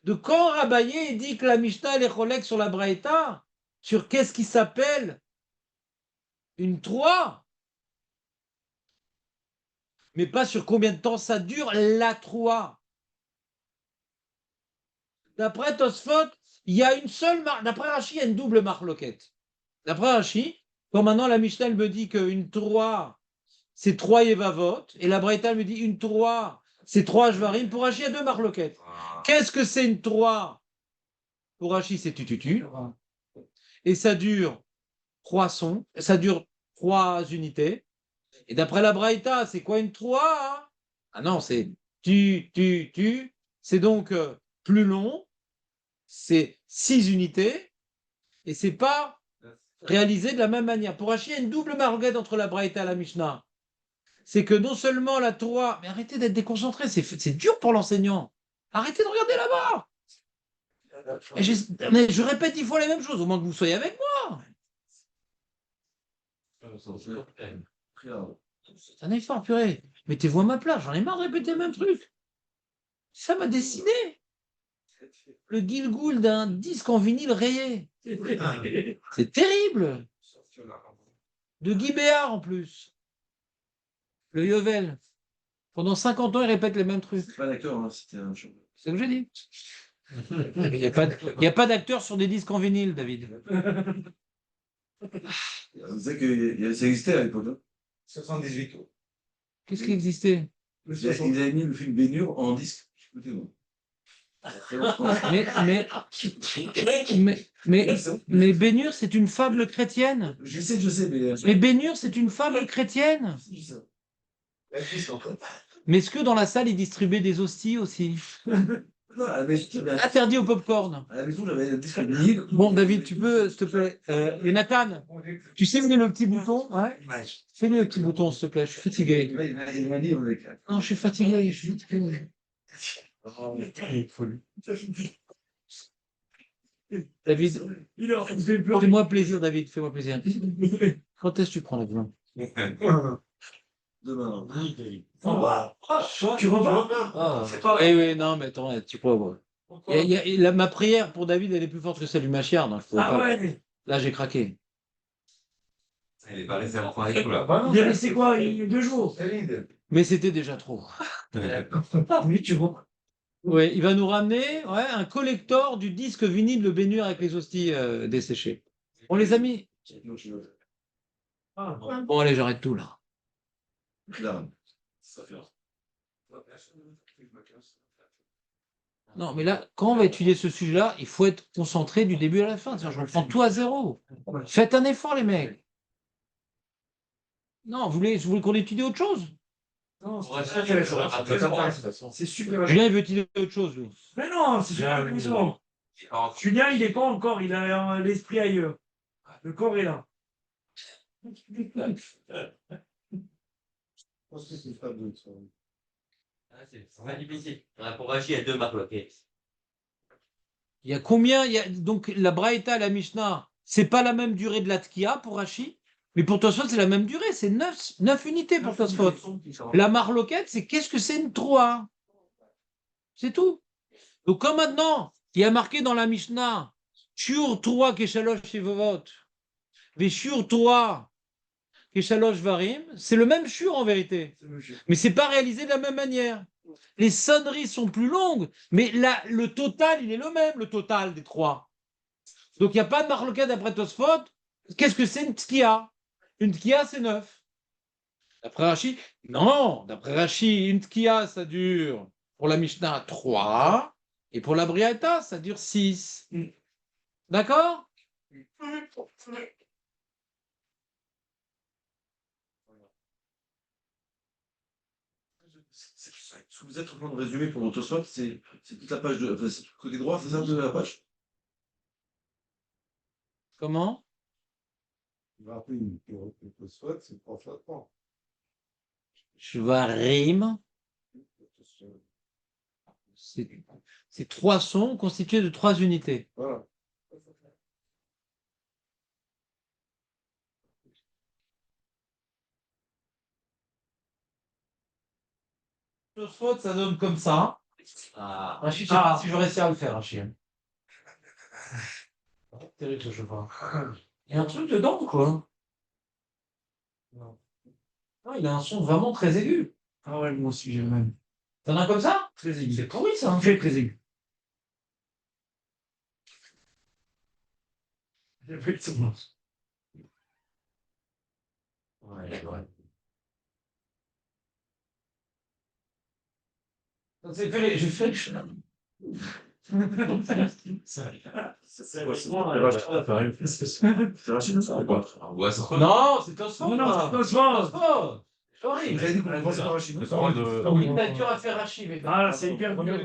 de quand Rabaye dit que la Mishnah elle est cholek sur la Braïta, sur qu'est-ce qui s'appelle une Troie, mais pas sur combien de temps ça dure la Troie. D'après Tosfot, il y a une seule marque. D'après Rashi, il y a une double marloquette. D'après Rashi, quand maintenant la Mishnah elle me dit qu'une Troie, c'est 3 Yevavot, et la Braïta elle me dit une Troie, c'est 3 Shvarim, pour Rashi, il y a 2 marloquettes. Qu'est-ce que c'est une Troie? Pour Rashi, c'est tututu. Et ça dure 3 sons, ça dure 3 unités. Et d'après la Braïta, c'est quoi une Troie, hein? Ah non, c'est tu. C'est donc plus long, c'est 6 unités, et c'est pas réalisé de la même manière. Pour Rashi, il y a une double marloquette entre la Braïta et la Mishnah. C'est que non seulement la Troie, mais arrêtez d'être déconcentré, c'est dur pour l'enseignant. Arrêtez de regarder là-bas. Mais je répète 10 fois les mêmes choses, au moins que vous soyez avec moi. C'est un effort, purée. Mettez-vous à ma place, j'en ai marre de répéter le même truc. Ça m'a dessiné. Le Gilgoul d'un disque en vinyle rayé. C'est terrible. De Guy Béard en plus. Le Yovel. Pendant 50 ans, il répète les mêmes trucs. C'est pas d'acteur, hein, c'était un show. C'est ce que j'ai dit. Il n'y a pas d'acteur sur des disques en vinyle, David. Vous savez que ça existait à l'époque. Hein. 78. Qu'est-ce qui existait? Ils avaient mis le film Bénur en disque. Écoutez-moi. Mais Bénur, c'est une fable chrétienne. Je sais, mais. Mais Bénur, c'est une fable chrétienne. Mais est-ce que dans la salle, ils distribuaient des hosties aussi? Non, à la maison, Interdit au popcorn. j'avais un disque vinyle. Bon, David, tu peux, s'il te plaît. Et Nathan, tu sais où est le petit bouton? Ouais. Fais-le le petit bouton, s'il te plaît. Je suis fatigué. Il m'a dit, Non, je suis fatigué. Je suis fatigué. David, fais-moi plaisir, David. Fais-moi plaisir. Quand est-ce que tu prends l'avion? Demain. Tu repars. Oui, non, mais attends, tu crois. Ouais. Ma prière pour David, elle est plus forte que celle du Machiar. Donc je pouvais pas. Ouais. Là, j'ai craqué. Il est pas resté en point et tout là. Il est resté quoi? Il y a 2 jours. Mais c'était déjà trop. Oui, tu repars. Ouais, il va nous ramener un collector du disque vinyle de Bénur avec les hosties desséchées. On les a mis. Bon, allez, j'arrête tout là. Là. Non, mais là, quand on va étudier ce sujet-là, il faut être concentré du début à la fin. Je reprends tout à zéro. Faites un effort, les mecs. Non, vous voulez qu'on étudie autre chose? Non, c'est super. Julien, il veut étudier autre chose, lui. Mais non, c'est super amusant. Julien, il n'est pas encore, il a l'esprit ailleurs. Le corps est là. Je pense que c'est pas de ça. C'est pas difficile. Pour Rachi, il y a 2 marloquettes. Il y a combien donc la Braïta et la Mishnah, c'est pas la même durée de la Tkia pour Rashi, mais pour Tosfot, c'est la même durée, c'est 9 unités pour Tosfot. La marloquette, c'est qu'est-ce que c'est une Troie? C'est tout. Donc comme maintenant, il y a marqué dans la Mishnah, Shur Troie Keshalosh Shivovot, mais Shur Troie Keshalosh Varim, c'est le même Shur en vérité, mais c'est pas réalisé de la même manière. Les sonneries sont plus longues, mais le total, il est le même, le total des 3. Donc il n'y a pas de marloquette d'après Tosfot. Qu'est-ce que c'est une Tkia? Une Tkia, c'est 9. D'après Rashi, non. D'après Rashi, une Tkia, ça dure pour la Mishnah 3, et pour la Briata, ça dure 6. D'accord? Ce que vous êtes en train de résumer pour votre swap, c'est toute la page de. Enfin, c'est le côté droit, c'est ça de la page? Comment? Varim, que soit, c'est 3 fois 3. Shvarim, c'est 3 sons constitués de 3 unités. Voilà. Tosfot, ça donne comme ça. Ah. Rachid, je sais pas si je réussi à le faire, Rachid. Terrible ce cheval. Il y a un truc dedans, quoi. Non. Non, il a un son vraiment très aigu. Ah ouais, moi aussi, j'ai le même. T'en as comme ça? Très aigu. C'est pourri, ça. Hein. Très aigu. Effectivement. Ouais, ouais. J'ai fait le cheval. C'est Rachid, ça, ou pas? Non, c'est un son. Non, ça. c'est pas Oh, sorry. Vous avez dit qu'on pensait pas Rachid. T'as dur à faire Rachid, mais Ah, c'est hyper dur.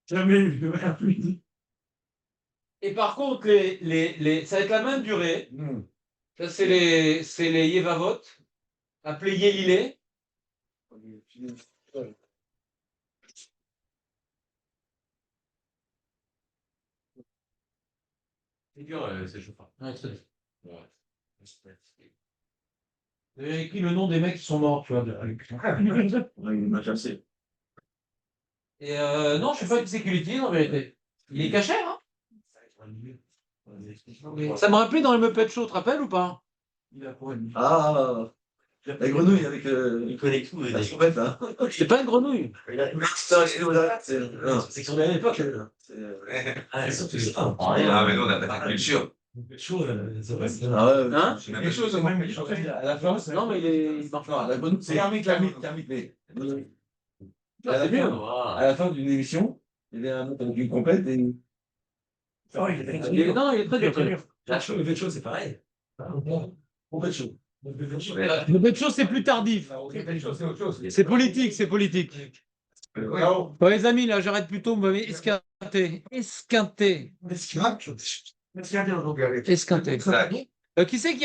Jamais vu. Et par contre, ça va être la même durée. Hmm. Ça, c'est les Yevavot, appelés Yélilé. C'est dur, c'est chauffant. Ouais, très dur. Ouais. J'ai écrit le nom des mecs qui sont morts, tu vois. Ouais, il m'a cassé. Et non, je suis pas une sécurité, en vérité. Il est caché, hein. Ça me rappelait dans le Muppet Show, tu te rappelles ou pas? Ah, la grenouille avec Il connaît tout, la les trompette, là. C'est pas une grenouille. C'est sur la l'époque. Ah, c'est ça. Ah, mais nous, on a pas de culture. Ah ouais, Hein? c'est la même chose. À la fin, Non, mais il marche non, pas. la grenouille, c'est thermique, mais. À la C'est mieux. fin, à la fin d'une émission, il y avait un mot avec une complète et. Non, il est très dur. La chose, le fait de chose, c'est pareil. Complète chaud. Le Muppet Show, c'est plus tardif. C'est politique, c'est politique. Bon, les amis, là, j'arrête plutôt, vous m'avez esquinté. Esquinté. Esquinté. Exact. Qui c'est qui